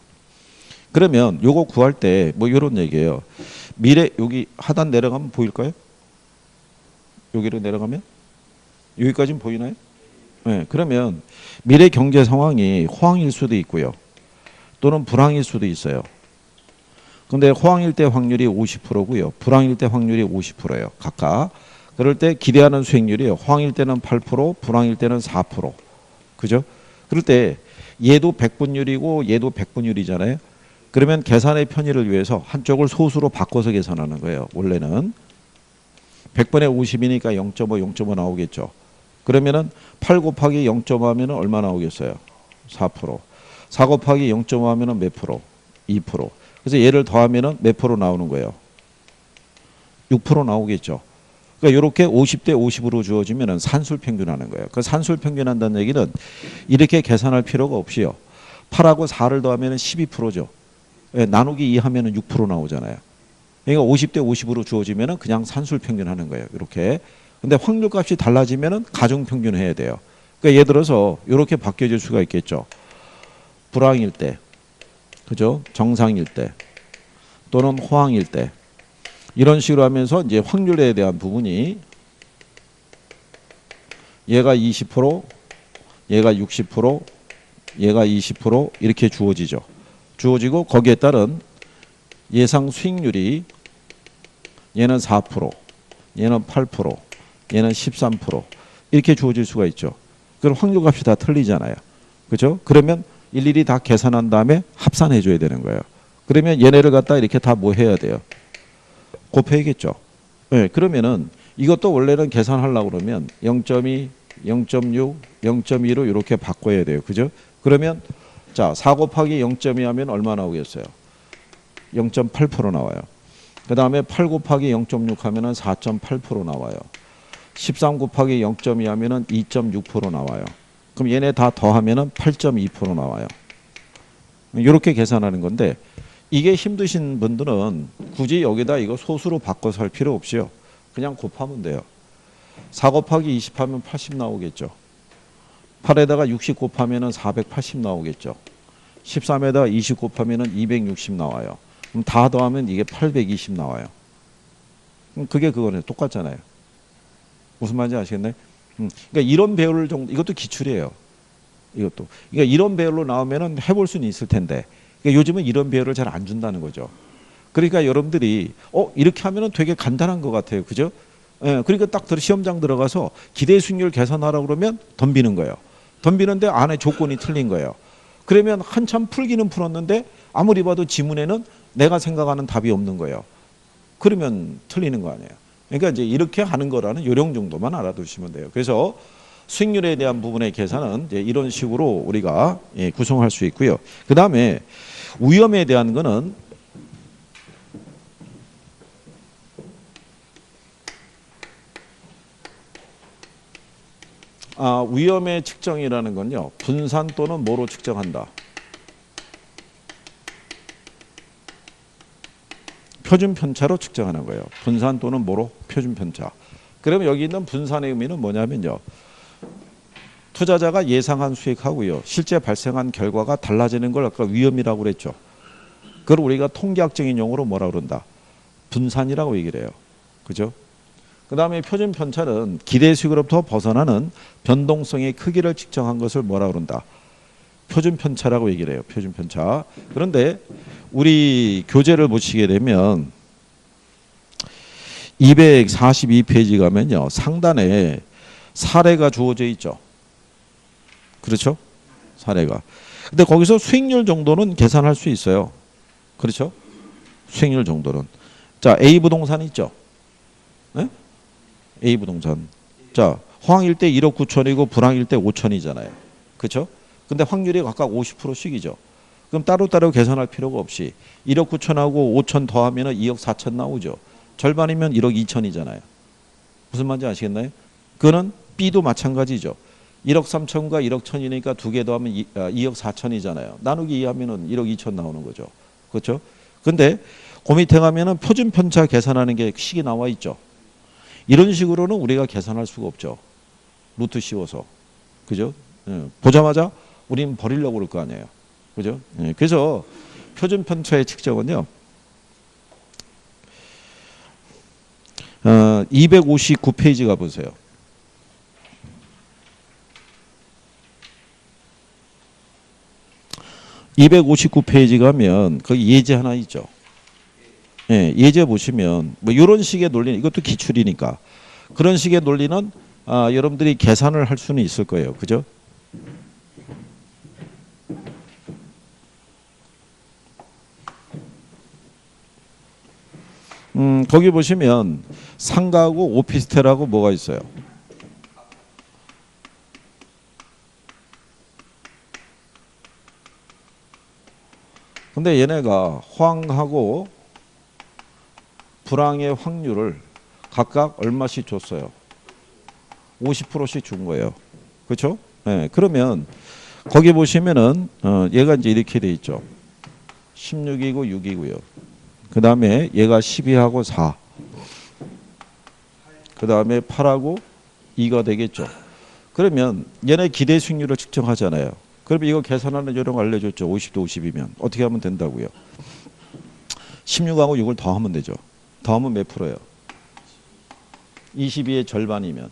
그러면 요거 구할 때 뭐 이런 얘기예요. 미래 여기 하단 내려가면 보일까요? 여기로 내려가면 여기까지는 보이나요? 네, 그러면 미래 경제 상황이 호황일 수도 있고요. 또는 불황일 수도 있어요. 근데 호황일 때 확률이 50%고요. 불황일 때 확률이 50%예요. 각각. 그럴 때 기대하는 수익률이 호황일 때는 8%, 불황일 때는 4%. 그죠? 그럴 때 얘도 백분율이고 얘도 백분율이잖아요. 그러면 계산의 편의를 위해서 한쪽을 소수로 바꿔서 계산하는 거예요. 원래는 100분의 50이니까 0.5, 0.5 나오겠죠. 그러면은 8 곱하기 0.5 하면은 얼마 나오겠어요? 4%. 4 곱하기 0.5 하면은 몇 프로? 2%. 그래서 얘를 더하면은 몇 프로 나오는 거예요? 6% 나오겠죠. 그러니까 이렇게 50대 50으로 주어지면은 산술 평균하는 거예요. 그 산술 평균한다는 얘기는 이렇게 계산할 필요가 없이요. 8하고 4를 더하면은 12%죠. 나누기 2 하면은 6% 나오잖아요. 그러니까 50대 50으로 주어지면은 그냥 산술 평균하는 거예요. 이렇게. 근데 확률 값이 달라지면은 가중 평균해야 돼요. 그러니까 예를 들어서 이렇게 바뀌어질 수가 있겠죠. 불황일 때, 그죠? 정상일 때, 또는 호황일 때. 이런 식으로 하면서 이제 확률에 대한 부분이 얘가 20%, 얘가 60%, 얘가 20% 이렇게 주어지죠. 주어지고 거기에 따른 예상 수익률이 얘는 4%, 얘는 8%, 얘는 13% 이렇게 주어질 수가 있죠. 그럼 확률 값이 다 틀리잖아요. 그렇죠? 그러면 일일이 다 계산한 다음에 합산해 줘야 되는 거예요. 그러면 얘네를 갖다 이렇게 다 뭐 해야 돼요? 곱해야겠죠. 네, 그러면은 이것도 원래는 계산하려고 그러면 0.2, 0.6, 0.2로 이렇게 바꿔야 돼요. 그죠? 그러면 자, 4 곱하기 0.2 하면 얼마 나오겠어요? 0.8% 나와요. 그 다음에 8 곱하기 0.6 하면은 4.8% 나와요. 13 곱하기 0.2 하면은 2.6% 나와요. 그럼 얘네 다 더하면은 8.2% 나와요. 이렇게 계산하는 건데, 이게 힘드신 분들은 굳이 여기다 이거 소수로 바꿔서 할 필요 없이요. 그냥 곱하면 돼요. 4 곱하기 20 하면 80 나오겠죠. 8에다가 60 곱하면 480 나오겠죠. 13에다가 20 곱하면 260 나와요. 그럼 다 더하면 이게 820 나와요. 그럼 그게 그거네. 똑같잖아요. 무슨 말인지 아시겠나요? 그러니까 이런 배열 정도, 이것도 기출이에요. 이것도. 그러니까 이런 배열로 나오면은 해볼 수는 있을 텐데, 그러니까 요즘은 이런 배열을 잘 안 준다는 거죠. 그러니까 여러분들이 이렇게 하면은 되게 간단한 것 같아요. 그죠? 예, 그러니까 딱 시험장 들어가서 기대 수익률 계산하라고 그러면 덤비는 거예요. 덤비는데 안에 조건이 틀린 거예요. 그러면 한참 풀기는 풀었는데 아무리 봐도 지문에는 내가 생각하는 답이 없는 거예요. 그러면 틀리는 거 아니에요. 그러니까 이제 이렇게 하는 거라는 요령 정도만 알아두시면 돼요. 그래서 수익률에 대한 부분의 계산은 이제 이런 식으로 우리가 구성할 수 있고요. 그 다음에 위험에 대한 거는 위험의 측정이라는 건요. 분산 또는 뭐로 측정한다. 표준 편차로 측정하는 거예요. 분산 또는 뭐로? 표준 편차. 그러면 여기 있는 분산의 의미는 뭐냐면요. 투자자가 예상한 수익하고요. 실제 발생한 결과가 달라지는 걸 아까 위험이라고 그랬죠. 그걸 우리가 통계학적인 용어로 뭐라 그런다? 분산이라고 얘기를 해요. 그죠? 그 다음에 표준 편차는 기대 수익으로부터 벗어나는 변동성의 크기를 측정한 것을 뭐라 그런다? 표준 편차라고 얘기를 해요. 표준 편차. 그런데 우리 교재를 보시게 되면 242페이지 가면요. 상단에 사례가 주어져 있죠. 그렇죠? 사례가. 근데 거기서 수익률 정도는 계산할 수 있어요. 그렇죠? 수익률 정도는. 자, A 부동산 있죠? 네? A 부동산. 자, 호황일 때 1억 9천이고 불황일 때 5천이잖아요. 그렇죠? 근데 확률이 각각 50%씩이죠. 그럼 따로따로 계산할 필요가 없이 1억 9천하고 5천 더하면 2억 4천 나오죠. 절반이면 1억 2천이잖아요. 무슨 말인지 아시겠나요? 그거는 B도 마찬가지죠. 1억 3천과 1억 1천이니까 두 개 더하면 2억 4천이잖아요. 나누기 2하면 1억 2천 나오는 거죠. 그렇죠? 근데 그 밑에 가면은 표준 편차 계산하는 게 식이 나와 있죠. 이런 식으로는 우리가 계산할 수가 없죠. 루트 씌워서. 그죠? 보자마자 우리는 버리려고 그럴 거 아니에요. 그죠? 그래서 표준 편차의 측정은요. 259페이지 가보세요. 259페이지 가면 거기 예제 하나 있죠. 예, 예제 보시면 뭐 이런 식의 논리, 이것도 기출이니까 그런 식의 논리는 여러분들이 계산을 할 수는 있을 거예요. 그죠? 거기 보시면 상가하고 오피스텔하고 뭐가 있어요? 근데 얘네가 호황하고 불황의 확률을 각각 얼마씩 줬어요? 50%씩 준 거예요. 그렇죠? 네, 그러면 거기 보시면은 얘가 이제 이렇게 돼 있죠. 16이고 6이고요. 그 다음에 얘가 12하고 4. 그 다음에 8하고 2가 되겠죠. 그러면 얘네 기대 수익률을 측정하잖아요. 그러면 이거 계산하는 요령 알려줬죠. 50도 50이면 어떻게 하면 된다고요? 16하고 6을 더하면 되죠. 더하면 몇 프로예요? 22의 절반이면.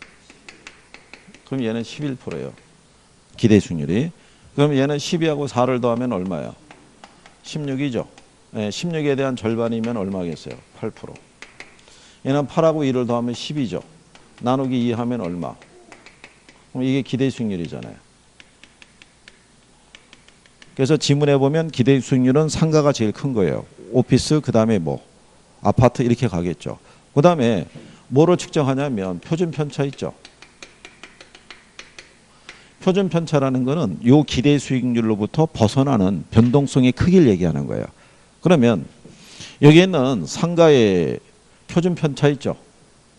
그럼 얘는 11%예요. 기대 수익률이. 그럼 얘는 12하고 4를 더하면 얼마예요? 16이죠. 네, 16에 대한 절반이면 얼마겠어요? 8%. 얘는 8하고 2를 더하면 10이죠. 나누기 2 하면 얼마? 그럼 이게 기대 수익률이잖아요. 그래서 지문에 보면 기대 수익률은 상가가 제일 큰 거예요. 오피스, 그 다음에 뭐 아파트 이렇게 가겠죠. 그 다음에 뭐로 측정하냐면 표준 편차 있죠. 표준 편차라는 거는 요 기대 수익률로부터 벗어나는 변동성의 크기를 얘기하는 거예요. 그러면 여기에는 상가의 표준 편차 있죠.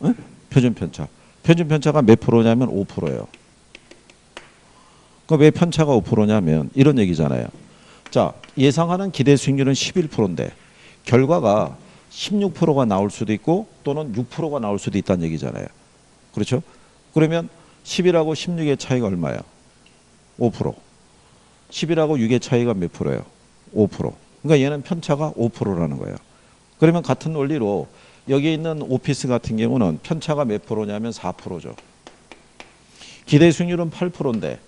응? 표준 편차. 표준 편차가 몇 프로냐면 5%예요. 그 왜 편차가 5%냐면 이런 얘기잖아요. 자, 예상하는 기대 수익률은 11%인데 결과가 16%가 나올 수도 있고 또는 6%가 나올 수도 있다는 얘기잖아요. 그렇죠? 그러면 10이라고 16의 차이가 얼마예요? 5%. 10이라고 6의 차이가 몇 프로예요? 5%. 그러니까 얘는 편차가 5%라는 거예요. 그러면 같은 원리로 여기 있는 오피스 같은 경우는 편차가 몇 프로냐면 4%죠. 기대 수익률은 8%인데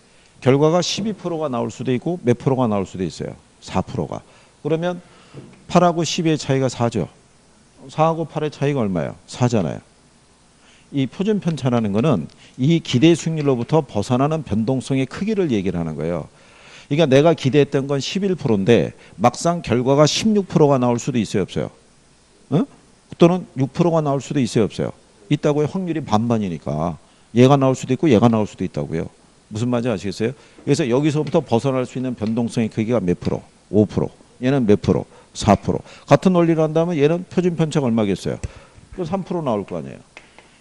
결과가 12%가 나올 수도 있고 몇 프로가 나올 수도 있어요. 4%가. 그러면 8하고 12의 차이가 4죠. 4하고 8의 차이가 얼마예요? 4잖아요. 이 표준 편차라는 거는 이 기대 수익률로부터 벗어나는 변동성의 크기를 얘기를 하는 거예요. 그러니까 내가 기대했던 건 11%인데 막상 결과가 16%가 나올 수도 있어요, 없어요? 어? 또는 6%가 나올 수도 있어요, 없어요? 있다고요. 확률이 반반이니까 얘가 나올 수도 있고 얘가 나올 수도 있다고요. 무슨 말인지 아시겠어요? 그래서 여기서부터 벗어날 수 있는 변동성의 크기가 몇 프로? 5%. 얘는 몇 프로? 4%. 같은 원리를 한다면 얘는 표준 편차가 얼마겠어요? 3% 나올 거 아니에요.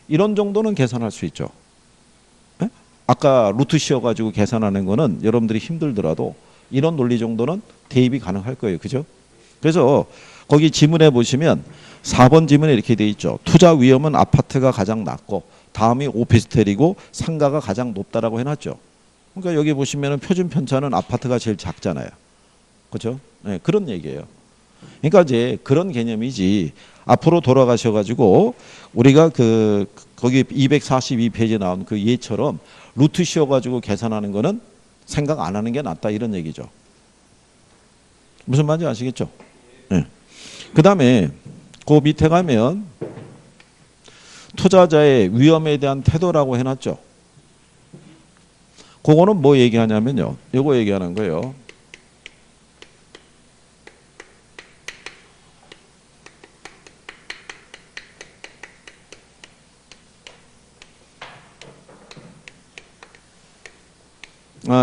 이런 정도는 계산할 수 있죠. 에? 아까 루트 씌워가지고 계산하는 거는 여러분들이 힘들더라도 이런 논리 정도는 대입이 가능할 거예요. 그죠? 그래서 거기 지문에 보시면 4번 지문에 이렇게 돼 있죠. 투자 위험은 아파트가 가장 낮고 다음이 오피스텔이고 상가가 가장 높다라고 해놨죠. 그러니까 여기 보시면 표준 편차는 아파트가 제일 작잖아요. 그렇죠? 네, 그런 얘기예요. 그러니까 이제 그런 개념이지. 앞으로 돌아가셔가지고 우리가 거기 242페이지에 나온 그 예처럼 루트 씌워가지고 계산하는 거는 생각 안 하는 게 낫다 이런 얘기죠. 무슨 말인지 아시겠죠? 네. 그 다음에 그 밑에 가면 투자자의 위험에 대한 태도라고 해놨죠. 그거는 뭐 얘기하냐면요. 요거 얘기하는 거예요.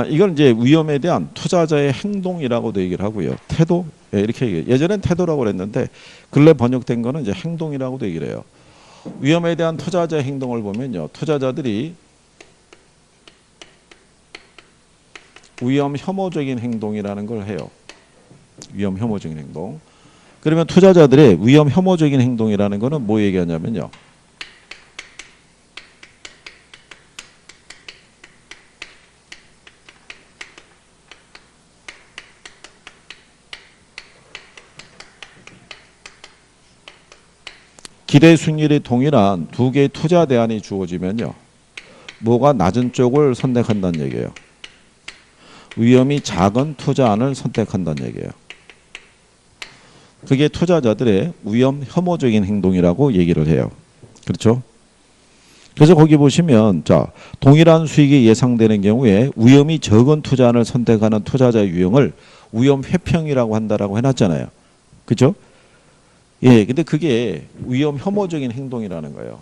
이건 이제 위험에 대한 투자자의 행동이라고도 얘기를 하고요. 태도? 예, 이렇게 얘기해요. 예전엔 태도라고 그랬는데 근래 번역된 거는 이제 행동이라고도 얘기를 해요. 위험에 대한 투자자의 행동을 보면요. 투자자들이 위험 혐오적인 행동이라는 걸 해요. 위험 혐오적인 행동. 그러면 투자자들의 위험 혐오적인 행동이라는 거는 뭐 얘기하냐면요. 기대 수익률이 동일한 두 개의 투자 대안이 주어지면요. 뭐가 낮은 쪽을 선택한다는 얘기예요. 위험이 작은 투자안을 선택한다는 얘기예요. 그게 투자자들의 위험 혐오적인 행동이라고 얘기를 해요. 그렇죠? 그래서 거기 보시면 자 동일한 수익이 예상되는 경우에 위험이 적은 투자안을 선택하는 투자자의 유형을 위험 회평이라고 한다라고 해놨잖아요. 그렇죠? 예, 근데 그게 위험 혐오적인 행동이라는 거예요.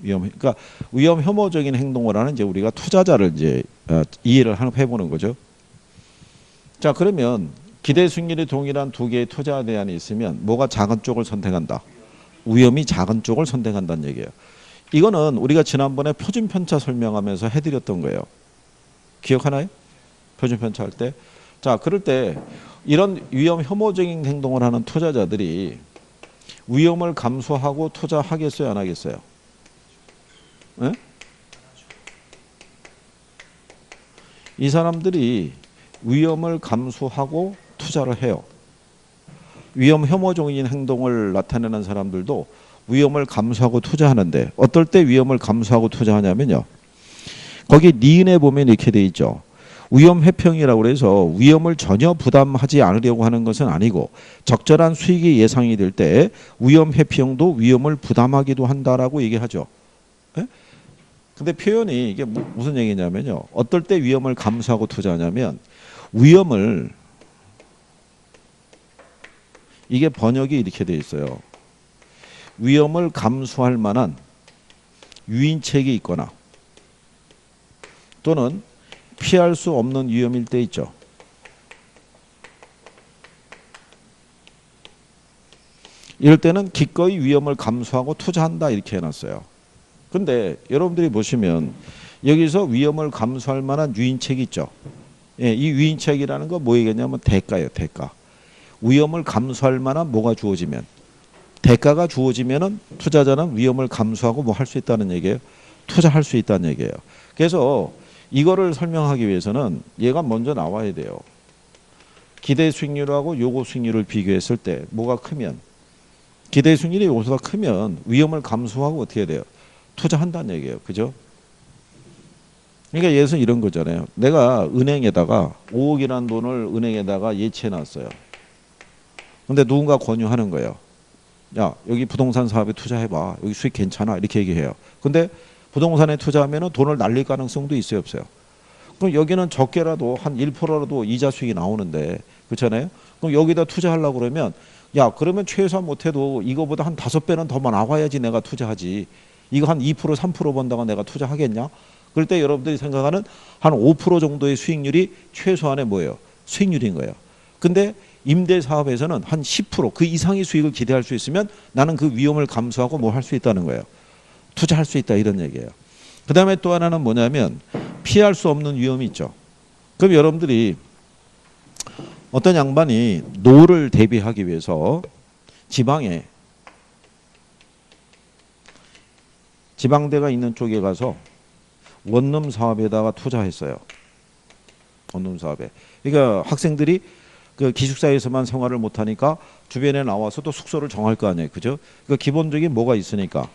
그러니까 위험 혐오적인 행동을 하는 이제 우리가 투자자를 이제 이해를 해보는 거죠. 자, 그러면 기대 수익률이 동일한 두 개의 투자 대안이 있으면 뭐가 작은 쪽을 선택한다? 위험이 작은 쪽을 선택한다는 얘기예요. 이거는 우리가 지난번에 표준 편차 설명하면서 해드렸던 거예요. 기억하나요? 표준 편차 할 때. 자, 그럴 때 이런 위험 혐오적인 행동을 하는 투자자들이 위험을 감수하고 투자하겠어요, 안 하겠어요? 네? 이 사람들이 위험을 감수하고 투자를 해요. 위험 혐오적인 행동을 나타내는 사람들도 위험을 감수하고 투자하는데 어떨 때 위험을 감수하고 투자하냐면요. 거기 니은에 보면 이렇게 돼 있죠. 위험 회평이라고 해서 위험을 전혀 부담하지 않으려고 하는 것은 아니고 적절한 수익이 예상이 될 때 위험 회평도 위험을 부담하기도 한다라고 얘기하죠. 예? 근데 표현이 이게 무슨 얘기냐면요. 어떨 때 위험을 감수하고 투자하냐면 위험을 이게 번역이 이렇게 돼 있어요. 위험을 감수할 만한 유인책이 있거나 또는 피할 수 없는 위험일 때 있죠. 이럴 때는 기꺼이 위험을 감수하고 투자한다 이렇게 해놨어요. 근데 여러분들이 보시면 여기서 위험을 감수할 만한 유인책이 있죠. 예, 이 유인책이라는 거 뭐이겠냐면 대가예요. 대가. 위험을 감수할 만한 뭐가 주어지면, 대가가 주어지면은 투자자는 위험을 감수하고 뭐 할 수 있다는 얘기예요. 투자할 수 있다는 얘기예요. 그래서 이거를 설명하기 위해서는 얘가 먼저 나와야 돼요. 기대 수익률하고 요구 수익률을 비교했을 때 뭐가 크면, 기대 수익률의 요소가 크면 위험을 감수하고 어떻게 해야 돼요? 투자한다는 얘기예요. 그죠? 그러니까 예를 들어서 이런 거잖아요. 내가 은행에다가 5억이라는 돈을 은행에다가 예치해 놨어요. 근데 누군가 권유하는 거예요. 야, 여기 부동산 사업에 투자해봐. 여기 수익 괜찮아. 이렇게 얘기해요. 근데 부동산에 투자하면 돈을 날릴 가능성도 있어요, 없어요? 그럼 여기는 적게라도 한 1%라도 이자 수익이 나오는데, 그렇잖아요? 그럼 여기다 투자하려고 그러면, 야, 그러면 최소한 못해도 이거보다 한 5배는 더 나와야지 내가 투자하지. 이거 한 2%, 3% 번다가 내가 투자하겠냐? 그럴 때 여러분들이 생각하는 한 5% 정도의 수익률이 최소한의 뭐예요? 수익률인 거예요. 근데 임대 사업에서는 한 10%, 그 이상의 수익을 기대할 수 있으면 나는 그 위험을 감수하고 뭐 할 수 있다는 거예요. 투자할 수 있다 이런 얘기예요. 그 다음에 또 하나는 뭐냐면 피할 수 없는 위험이 있죠. 그럼 여러분들이 어떤 양반이 노를 대비하기 위해서 지방대가 있는 쪽에 가서 원룸 사업에다가 투자했어요. 원룸 사업에. 그러니까 학생들이 그 기숙사에서만 생활을 못하니까 주변에 나와서 또 숙소를 정할 거 아니에요. 그죠? 그러니까 기본적인 뭐가 있으니까,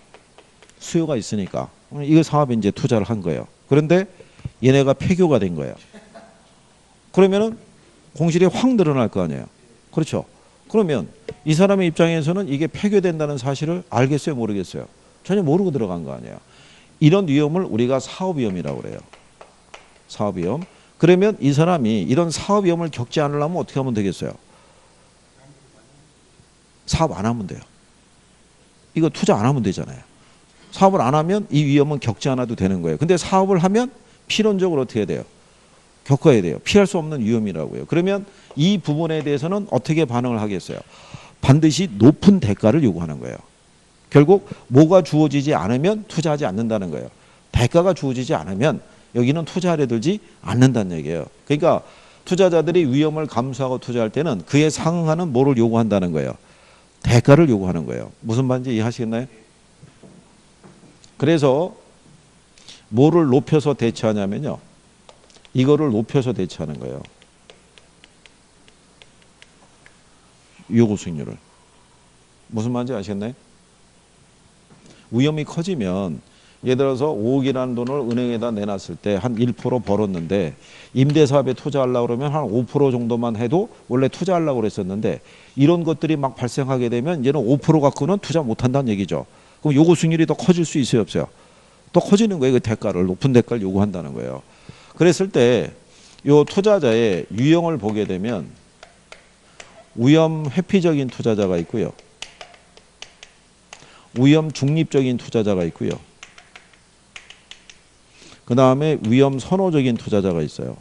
수요가 있으니까 이거 사업에 이제 투자를 한 거예요. 그런데 얘네가 폐교가 된 거예요. 그러면은 공실이 확 늘어날 거 아니에요. 그렇죠? 그러면 이 사람의 입장에서는 이게 폐교된다는 사실을 알겠어요, 모르겠어요? 전혀 모르고 들어간 거 아니에요. 이런 위험을 우리가 사업위험이라고 그래요. 사업위험. 그러면 이 사람이 이런 사업위험을 겪지 않으려면 어떻게 하면 되겠어요? 사업 안 하면 돼요. 이거 투자 안 하면 되잖아요. 사업을 안 하면 이 위험은 겪지 않아도 되는 거예요. 근데 사업을 하면 필연적으로 어떻게 해야 돼요? 겪어야 돼요. 피할 수 없는 위험이라고요. 그러면 이 부분에 대해서는 어떻게 반응을 하겠어요? 반드시 높은 대가를 요구하는 거예요. 결국 뭐가 주어지지 않으면 투자하지 않는다는 거예요. 대가가 주어지지 않으면 여기는 투자하려 들지 않는다는 얘기예요. 그러니까 투자자들이 위험을 감수하고 투자할 때는 그에 상응하는 뭐를 요구한다는 거예요. 대가를 요구하는 거예요. 무슨 말인지 이해하시겠나요? 그래서 뭐를 높여서 대처하냐면요. 이거를 높여서 대처하는 거예요. 요구 수익률을. 무슨 말인지 아시겠나요? 위험이 커지면 예를 들어서 5억이라는 돈을 은행에다 내놨을 때 한 1% 벌었는데 임대사업에 투자하려고 그러면 한 5% 정도만 해도 원래 투자하려고 그랬었는데 이런 것들이 막 발생하게 되면 얘는 5% 갖고는 투자 못한다는 얘기죠. 그럼 요구 수익률이 더 커질 수 있어요, 없어요? 더 커지는 거예요. 그 대가를, 높은 대가를 요구한다는 거예요. 그랬을 때 요 투자자의 유형을 보게 되면 위험 회피적인 투자자가 있고요. 위험 중립적인 투자자가 있고요. 그 다음에 위험 선호적인 투자자가 있어요.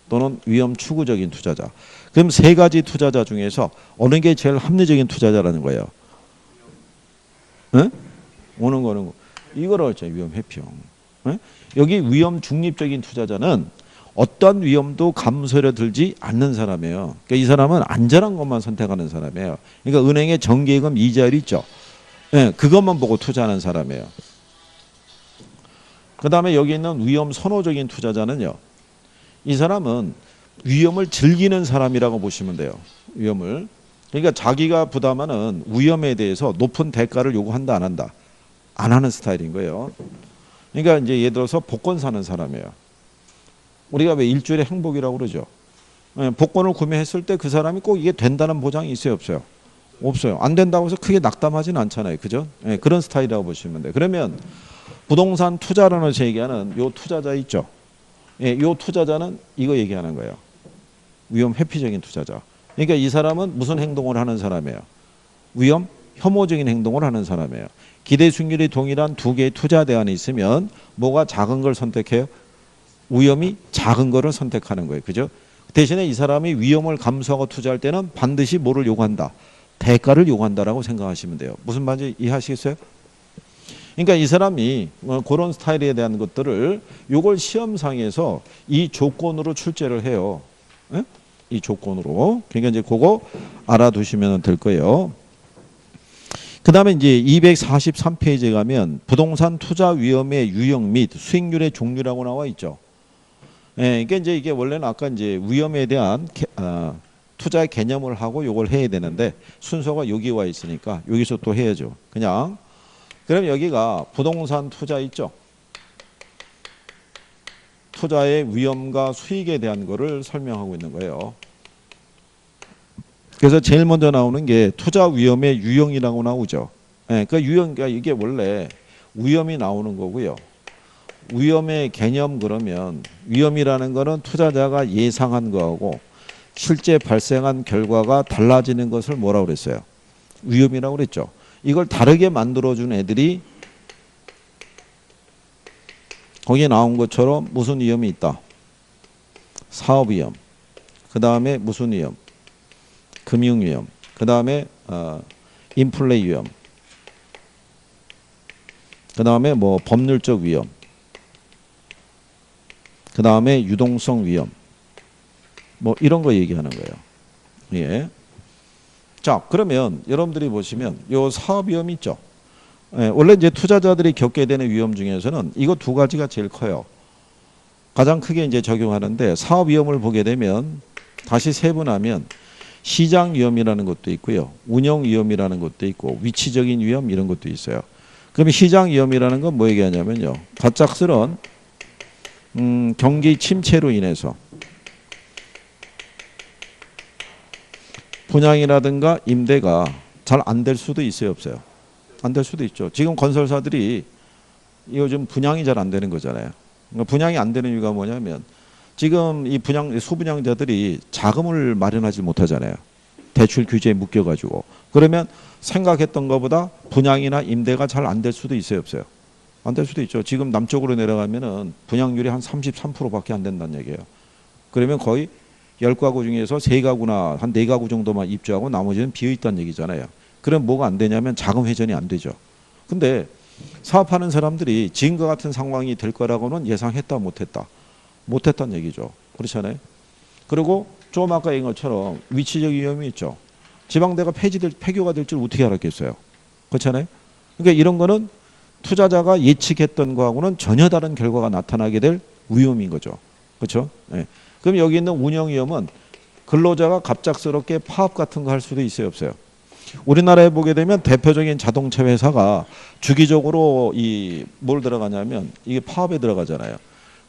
또는 위험 추구적인 투자자. 그럼 세 가지 투자자 중에서 어느 게 제일 합리적인 투자자라는 거예요? 응? 오는 거. 이거를 했죠. 위험 회피형. 응? 여기 위험 중립적인 투자자는 어떤 위험도 감소려 들지 않는 사람이에요. 그러니까 이 사람은 안전한 것만 선택하는 사람이에요. 그러니까 은행의 정기예금 이자율 있죠. 네, 그것만 보고 투자하는 사람이에요. 그 다음에 여기 있는 위험 선호적인 투자자는요. 이 사람은 위험을 즐기는 사람이라고 보시면 돼요. 위험을. 그러니까 자기가 부담하는 위험에 대해서 높은 대가를 요구한다, 안 한다? 안 하는 스타일인 거예요. 그러니까 이제 예를 들어서 복권 사는 사람이에요. 우리가 왜 일주일의 행복이라고 그러죠? 복권을 구매했을 때 그 사람이 꼭 이게 된다는 보장이 있어요, 없어요? 없어요. 안 된다고 해서 크게 낙담하지는 않잖아요. 그죠? 그런 스타일이라고 보시면 돼요. 그러면 부동산 투자라는 얘기하는 요 투자자 있죠? 요 투자자는 이거 얘기하는 거예요. 위험 회피적인 투자자. 그러니까 이 사람은 무슨 행동을 하는 사람이에요? 위험 혐오적인 행동을 하는 사람이에요. 기대 수익률이 동일한 두 개의 투자 대안이 있으면 뭐가 작은 걸 선택해요? 위험이 작은 거를 선택하는 거예요. 그죠? 대신에 이 사람이 위험을 감수하고 투자할 때는 반드시 뭐를 요구한다? 대가를 요구한다라고 생각하시면 돼요. 무슨 말인지 이해하시겠어요? 그러니까 이 사람이 그런 스타일에 대한 것들을 요걸 시험상에서 이 조건으로 출제를 해요. 예? 이 조건으로. 그러니까 이제 그거 알아두시면 될 거예요. 그 다음에 이제 243페이지에 가면 부동산 투자 위험의 유형 및 수익률의 종류라고 나와 있죠. 예, 그러니까 이제 이게 원래는 아까 이제 위험에 대한 투자의 개념을 하고 요걸 해야 되는데 순서가 여기 와 있으니까 여기서 또 해야죠. 그냥 그럼 여기가 부동산 투자 있죠. 투자의 위험과 수익에 대한 거를 설명하고 있는 거예요. 그래서 제일 먼저 나오는 게 투자 위험의 유형이라고 나오죠. 예, 그 유형가 이게 원래 위험이 나오는 거고요. 위험의 개념 그러면 위험이라는 거는 투자자가 예상한 거하고 실제 발생한 결과가 달라지는 것을 뭐라고 그랬어요? 위험이라고 그랬죠. 이걸 다르게 만들어준 애들이 거기에 나온 것처럼 무슨 위험이 있다? 사업 위험. 그 다음에 무슨 위험? 금융 위험. 그 다음에 인플레 위험. 그 다음에 뭐 법률적 위험. 그 다음에 유동성 위험. 뭐 이런 거 얘기하는 거예요. 예. 자, 그러면 여러분들이 보시면 요 사업 위험 있죠. 예, 원래 이제 투자자들이 겪게 되는 위험 중에서는 이거 두 가지가 제일 커요. 가장 크게 이제 적용하는데 사업 위험을 보게 되면 다시 세분하면 시장 위험이라는 것도 있고요. 운영 위험이라는 것도 있고 위치적인 위험 이런 것도 있어요. 그러면 시장 위험이라는 건 뭐 얘기하냐면요. 갑작스런 경기 침체로 인해서 분양이라든가 임대가 잘 안 될 수도 있어요, 없어요? 안 될 수도 있죠. 지금 건설사들이 이거 좀 분양이 잘 안 되는 거잖아요. 그러니까 분양이 안 되는 이유가 뭐냐면 지금 이 소분양자들이 자금을 마련하지 못하잖아요. 대출 규제에 묶여가지고. 그러면 생각했던 것보다 분양이나 임대가 잘 안 될 수도 있어요, 없어요? 안 될 수도 있죠. 지금 남쪽으로 내려가면은 분양률이 한 33%밖에 안 된다는 얘기예요. 그러면 거의 10가구 중에서 3가구나 한 4가구 정도만 입주하고 나머지는 비어있다는 얘기잖아요. 그럼 뭐가 안 되냐면 자금 회전이 안 되죠. 근데 사업하는 사람들이 지금과 같은 상황이 될 거라고는 예상했다 못했다. 못했다는 얘기죠. 그렇잖아요. 그리고 좀 아까 얘기한 것처럼 위치적 위험이 있죠. 지방대가 폐교가 될 줄 어떻게 알았겠어요. 그렇잖아요. 그러니까 이런 거는 투자자가 예측했던 거하고는 전혀 다른 결과가 나타나게 될 위험인 거죠. 그렇죠. 네. 그럼 여기 있는 운영 위험은 근로자가 갑작스럽게 파업 같은 거 할 수도 있어요, 없어요? 우리나라에 보게 되면 대표적인 자동차 회사가 주기적으로 뭘 들어가냐면 이게 파업에 들어가잖아요.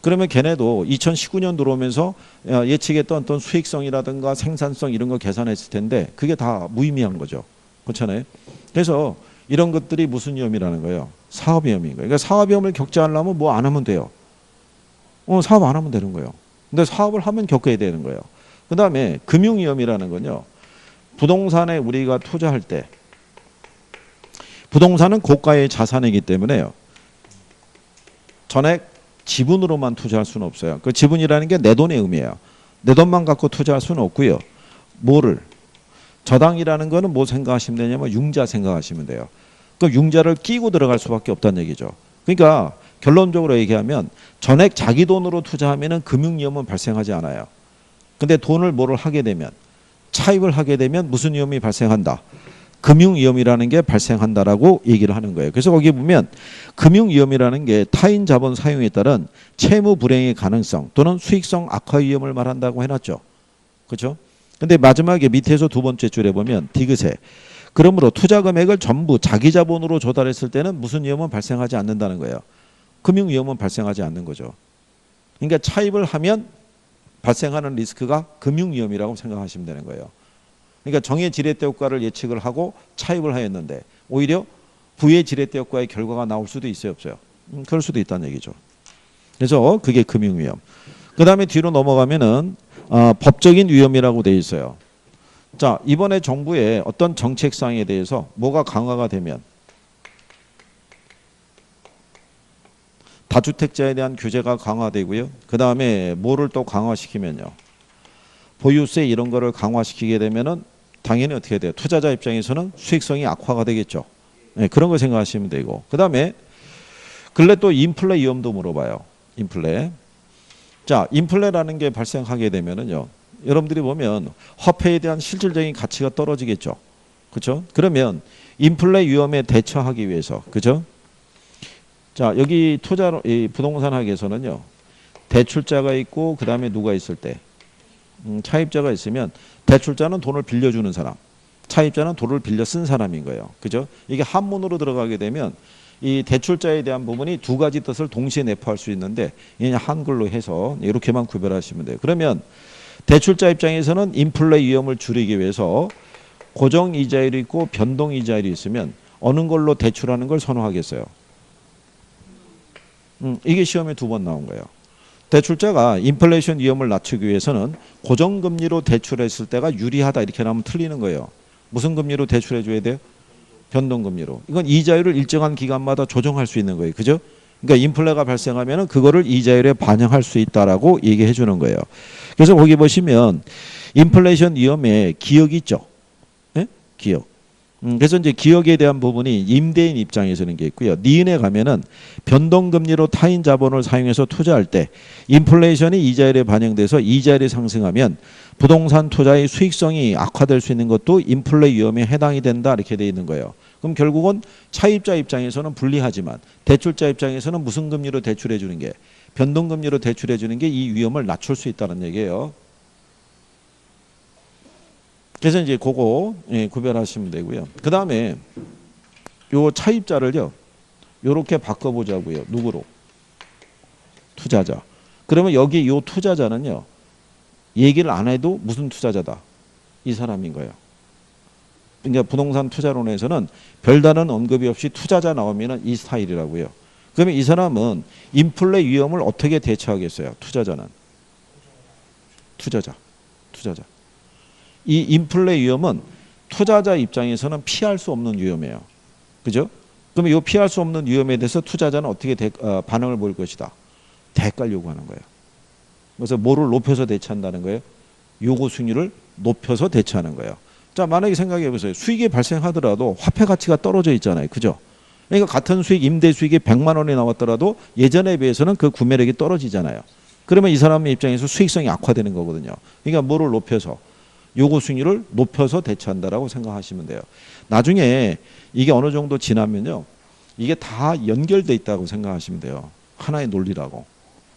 그러면 걔네도 2019년 들어오면서 예측했던 어떤 수익성이라든가 생산성 이런 거 계산했을 텐데 그게 다 무의미한 거죠. 그렇잖아요. 그래서 이런 것들이 무슨 위험이라는 거예요? 사업 위험인 거예요. 그러니까 사업 위험을 겪지 않으려면 뭐 안 하면 돼요. 사업 안 하면 되는 거예요. 근데 사업을 하면 겪어야 되는 거예요. 그 다음에 금융 위험이라는 건요. 부동산에 우리가 투자할 때 부동산은 고가의 자산이기 때문에요. 전액 지분으로만 투자할 수는 없어요. 그 지분이라는 게 내 돈의 의미예요. 내 돈만 갖고 투자할 수는 없고요. 뭐를? 저당이라는 거는 뭐 생각하시면 되냐면 융자 생각하시면 돼요. 그 융자를 끼고 들어갈 수밖에 없다는 얘기죠. 그러니까 결론적으로 얘기하면 전액 자기 돈으로 투자하면은 금융 위험은 발생하지 않아요. 근데 돈을 뭐를 하게 되면 차입을 하게 되면 무슨 위험이 발생한다? 금융 위험이라는 게 발생한다라고 얘기를 하는 거예요. 그래서 거기 보면 금융 위험이라는 게 타인 자본 사용에 따른 채무 불행의 가능성 또는 수익성 악화 위험을 말한다고 해놨죠. 그렇죠? 근데 마지막에 밑에서 두 번째 줄에 보면 디귿에 그러므로 투자 금액을 전부 자기 자본으로 조달했을 때는 무슨 위험은 발생하지 않는다는 거예요. 금융 위험은 발생하지 않는 거죠. 그러니까 차입을 하면 발생하는 리스크가 금융 위험이라고 생각하시면 되는 거예요. 그러니까 정의 지렛대 효과를 예측을 하고 차입을 하였는데 오히려 부의 지렛대 효과의 결과가 나올 수도 있어요, 없어요? 그럴 수도 있다는 얘기죠. 그래서 그게 금융 위험. 그 다음에 뒤로 넘어가면은 법적인 위험이라고 돼 있어요. 자, 이번에 정부의 어떤 정책상에 대해서 뭐가 강화가 되면 다주택자에 대한 규제가 강화되고요. 그 다음에 뭐를 또 강화시키면요. 보유세 이런 거를 강화시키게 되면은 당연히 어떻게 돼요? 투자자 입장에서는 수익성이 악화가 되겠죠. 네, 그런 거 생각하시면 되고. 그 다음에 근래 또 인플레 위험도 물어봐요. 인플레. 자, 인플레라는 게 발생하게 되면은요. 여러분들이 보면 화폐에 대한 실질적인 가치가 떨어지겠죠. 그렇죠? 그러면 인플레 위험에 대처하기 위해서, 그죠? 자, 여기 투자 이 부동산 학에서는요. 대출자가 있고 그다음에 누가 있을 때 차입자가 있으면 대출자는 돈을 빌려주는 사람, 차입자는 돈을 빌려 쓴 사람인 거예요. 그죠? 이게 한문으로 들어가게 되면 이 대출자에 대한 부분이 두 가지 뜻을 동시에 내포할 수 있는데 그냥 한글로 해서 이렇게만 구별하시면 돼요. 그러면 대출자 입장에서는 인플레 위험을 줄이기 위해서 고정 이자율이 있고 변동 이자율이 있으면 어느 걸로 대출하는 걸 선호하겠어요? 이게 시험에 2번 나온 거예요. 대출자가 인플레이션 위험을 낮추기 위해서는 고정금리로 대출했을 때가 유리하다 이렇게 나오면 틀리는 거예요. 무슨 금리로 대출해 줘야 돼요? 변동금리로. 이건 이자율을 일정한 기간마다 조정할 수 있는 거예요. 그죠? 그러니까 인플레가 발생하면 그거를 이자율에 반영할 수 있다라고 얘기해 주는 거예요. 그래서 거기 보시면 인플레이션 위험에 기억이 있죠. 예? 기억. 그래서 이제 기억에 대한 부분이 임대인 입장에서는 게 있고요. 니은에 가면은 변동금리로 타인 자본을 사용해서 투자할 때 인플레이션이 이자율에 반영돼서 이자율이 상승하면 부동산 투자의 수익성이 악화될 수 있는 것도 인플레 위험에 해당이 된다 이렇게 돼 있는 거예요. 그럼 결국은 차입자 입장에서는 불리하지만 대출자 입장에서는 무슨 금리로 대출해 주는 게 변동금리로 대출해 주는 게 이 위험을 낮출 수 있다는 얘기예요. 그래서 이제 그거 구별하시면 되고요. 그 다음에 요 차입자를요. 요렇게 바꿔보자고요. 누구로? 투자자. 그러면 여기 요 투자자는요. 얘기를 안 해도 무슨 투자자다. 이 사람인 거예요. 그러니까 부동산 투자론에서는 별다른 언급이 없이 투자자 나오면 이 스타일이라고요. 그러면 이 사람은 인플레 위험을 어떻게 대처하겠어요? 투자자는. 투자자. 이 인플레 위험은 투자자 입장에서는 피할 수 없는 위험이에요. 그죠? 그러면 이 피할 수 없는 위험에 대해서 투자자는 어떻게 반응을 보일 것이다. 대가를 요구하는 거예요. 그래서 뭐를 높여서 대처한다는 거예요? 요구 수익률을 높여서 대처하는 거예요. 자, 만약에 생각해 보세요. 수익이 발생하더라도 화폐 가치가 떨어져 있잖아요. 그죠? 그러니까 같은 수익, 임대 수익이 100만 원이 나왔더라도 예전에 비해서는 그 구매력이 떨어지잖아요. 그러면 이 사람의 입장에서 수익성이 악화되는 거거든요. 그러니까 뭐를 높여서 요구 수익률을 높여서 대처한다라고 생각하시면 돼요. 나중에 이게 어느 정도 지나면요. 이게 다 연결돼 있다고 생각하시면 돼요. 하나의 논리라고.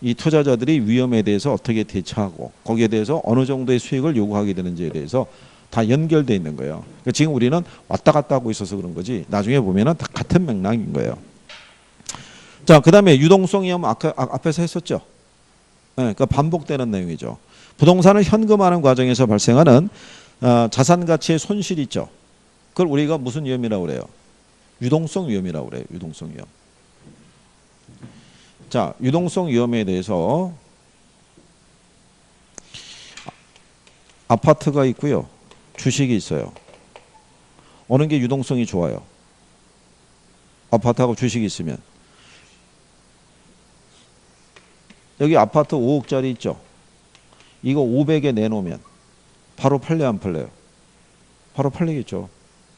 이 투자자들이 위험에 대해서 어떻게 대처하고 거기에 대해서 어느 정도의 수익을 요구하게 되는지에 대해서 다 연결돼 있는 거예요. 그러니까 지금 우리는 왔다 갔다 하고 있어서 그런 거지 나중에 보면은 다 같은 맥락인 거예요. 자, 그 다음에 유동성 위험 앞에서 했었죠. 네, 그러니까 반복되는 내용이죠. 부동산을 현금화하는 과정에서 발생하는 자산 가치의 손실이 있죠. 그걸 우리가 무슨 위험이라고 그래요? 유동성 위험이라고 그래요. 유동성 위험. 자, 유동성 위험에 대해서 아파트가 있고요. 주식이 있어요. 어느 게 유동성이 좋아요? 아파트하고 주식이 있으면. 여기 아파트 5억짜리 있죠. 이거 500에 내놓으면 바로 팔려 안 팔려요? 바로 팔리겠죠.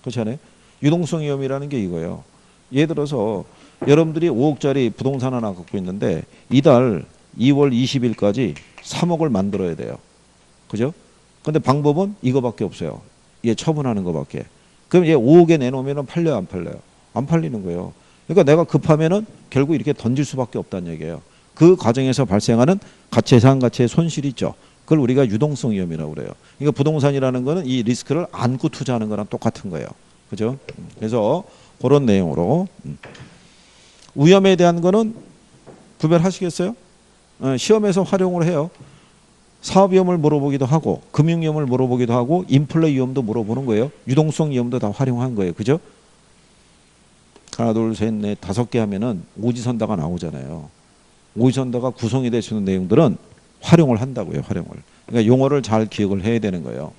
그렇지 않아요? 유동성 위험이라는 게 이거예요. 예를 들어서 여러분들이 5억짜리 부동산 하나 갖고 있는데 이달 2월 20일까지 3억을 만들어야 돼요. 그죠? 근데 방법은 이거밖에 없어요. 얘 처분하는 거밖에. 그럼 얘 5억에 내놓으면 팔려요 안 팔려요? 안 팔리는 거예요. 그러니까 내가 급하면은 결국 이렇게 던질 수밖에 없다는 얘기예요. 그 과정에서 발생하는 재산 가치의 손실이 있죠. 그걸 우리가 유동성 위험이라고 그래요. 그러니까 부동산이라는 거는 이 리스크를 안고 투자하는 거랑 똑같은 거예요. 그죠? 그래서 그런 내용으로 위험에 대한 거는 구별하시겠어요? 시험에서 활용을 해요. 사업 위험을 물어보기도 하고 금융 위험을 물어보기도 하고 인플레 위험도 물어보는 거예요. 유동성 위험도 다 활용한 거예요. 그죠? 하나 둘 셋 넷 5개 하면은 오지선다가 나오잖아요. 오지선다가 구성이 될 수 있는 내용들은 활용을 한다고요. 활용을. 그러니까 용어를 잘 기억을 해야 되는 거예요.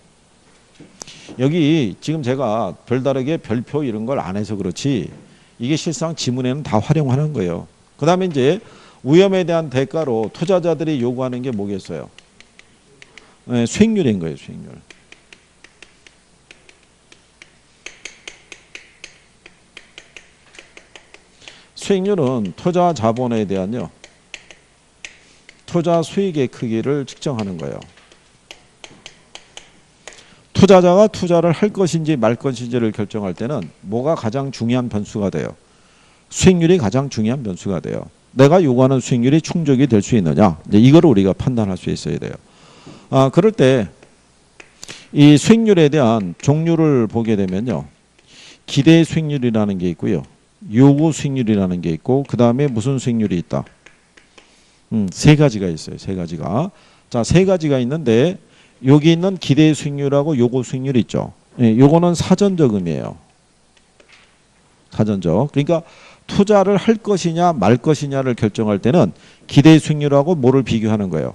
여기 지금 제가 별다르게 별표 이런 걸 안 해서 그렇지 이게 실상 지문에는 다 활용하는 거예요. 그 다음에 이제 위험에 대한 대가로 투자자들이 요구하는 게 뭐겠어요? 네, 수익률인 거예요. 수익률. 수익률은 투자 자본에 대한요. 투자 수익의 크기를 측정하는 거예요. 투자자가 투자를 할 것인지 말 것인지를 결정할 때는 뭐가 가장 중요한 변수가 돼요? 수익률이 가장 중요한 변수가 돼요. 내가 요구하는 수익률이 충족이 될 수 있느냐? 이제 이거를 우리가 판단할 수 있어야 돼요. 그럴 때 이 수익률에 대한 종류를 보게 되면요. 기대 수익률이라는 게 있고요. 요구 수익률이라는 게 있고 그 다음에 무슨 수익률이 있다? 세 가지가 있어요. 세 가지가. 자, 세 가지가 있는데 여기 있는 기대 수익률하고 요구 수익률이 있죠. 예, 요거는 사전저금이에요. 사전적. 그러니까 투자를 할 것이냐 말 것이냐를 결정할 때는 기대 수익률하고 뭐를 비교하는 거예요?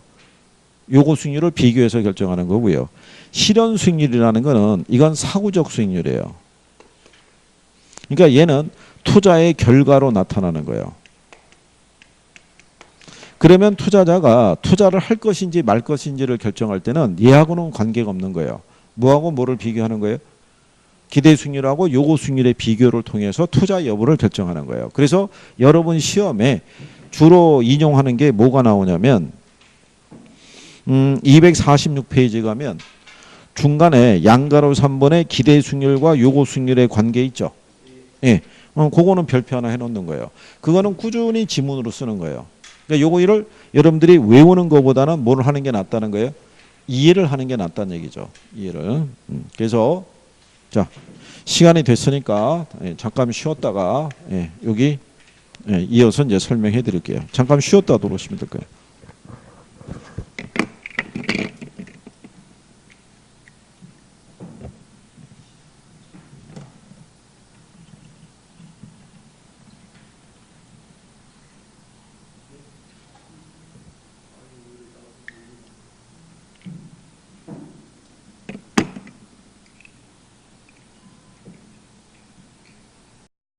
요구 수익률을 비교해서 결정하는 거고요. 실현 수익률이라는 거는 이건 사후적 수익률이에요. 그러니까 얘는 투자의 결과로 나타나는 거예요. 그러면 투자자가 투자를 할 것인지 말 것인지를 결정할 때는 얘하고는 관계가 없는 거예요. 뭐하고 뭐를 비교하는 거예요? 기대 수익률하고 요구 수익률의 비교를 통해서 투자 여부를 결정하는 거예요. 그래서 여러분 시험에 주로 인용하는 게 뭐가 나오냐면 246페이지 가면 중간에 양가로 3번의 기대 수익률과 요구 수익률의 관계 있죠. 예, 그거는 별표 하나 해놓는 거예요. 그거는 꾸준히 지문으로 쓰는 거예요. 그러니까 요거를 여러분들이 외우는 것보다는 뭘 하는 게 낫다는 거예요? 이해를 하는 게 낫다는 얘기죠. 이해를. 그래서 자 시간이 됐으니까 잠깐 쉬었다가 여기 이어서 이제 설명해 드릴게요. 잠깐 쉬었다 들어오시면 될 거예요.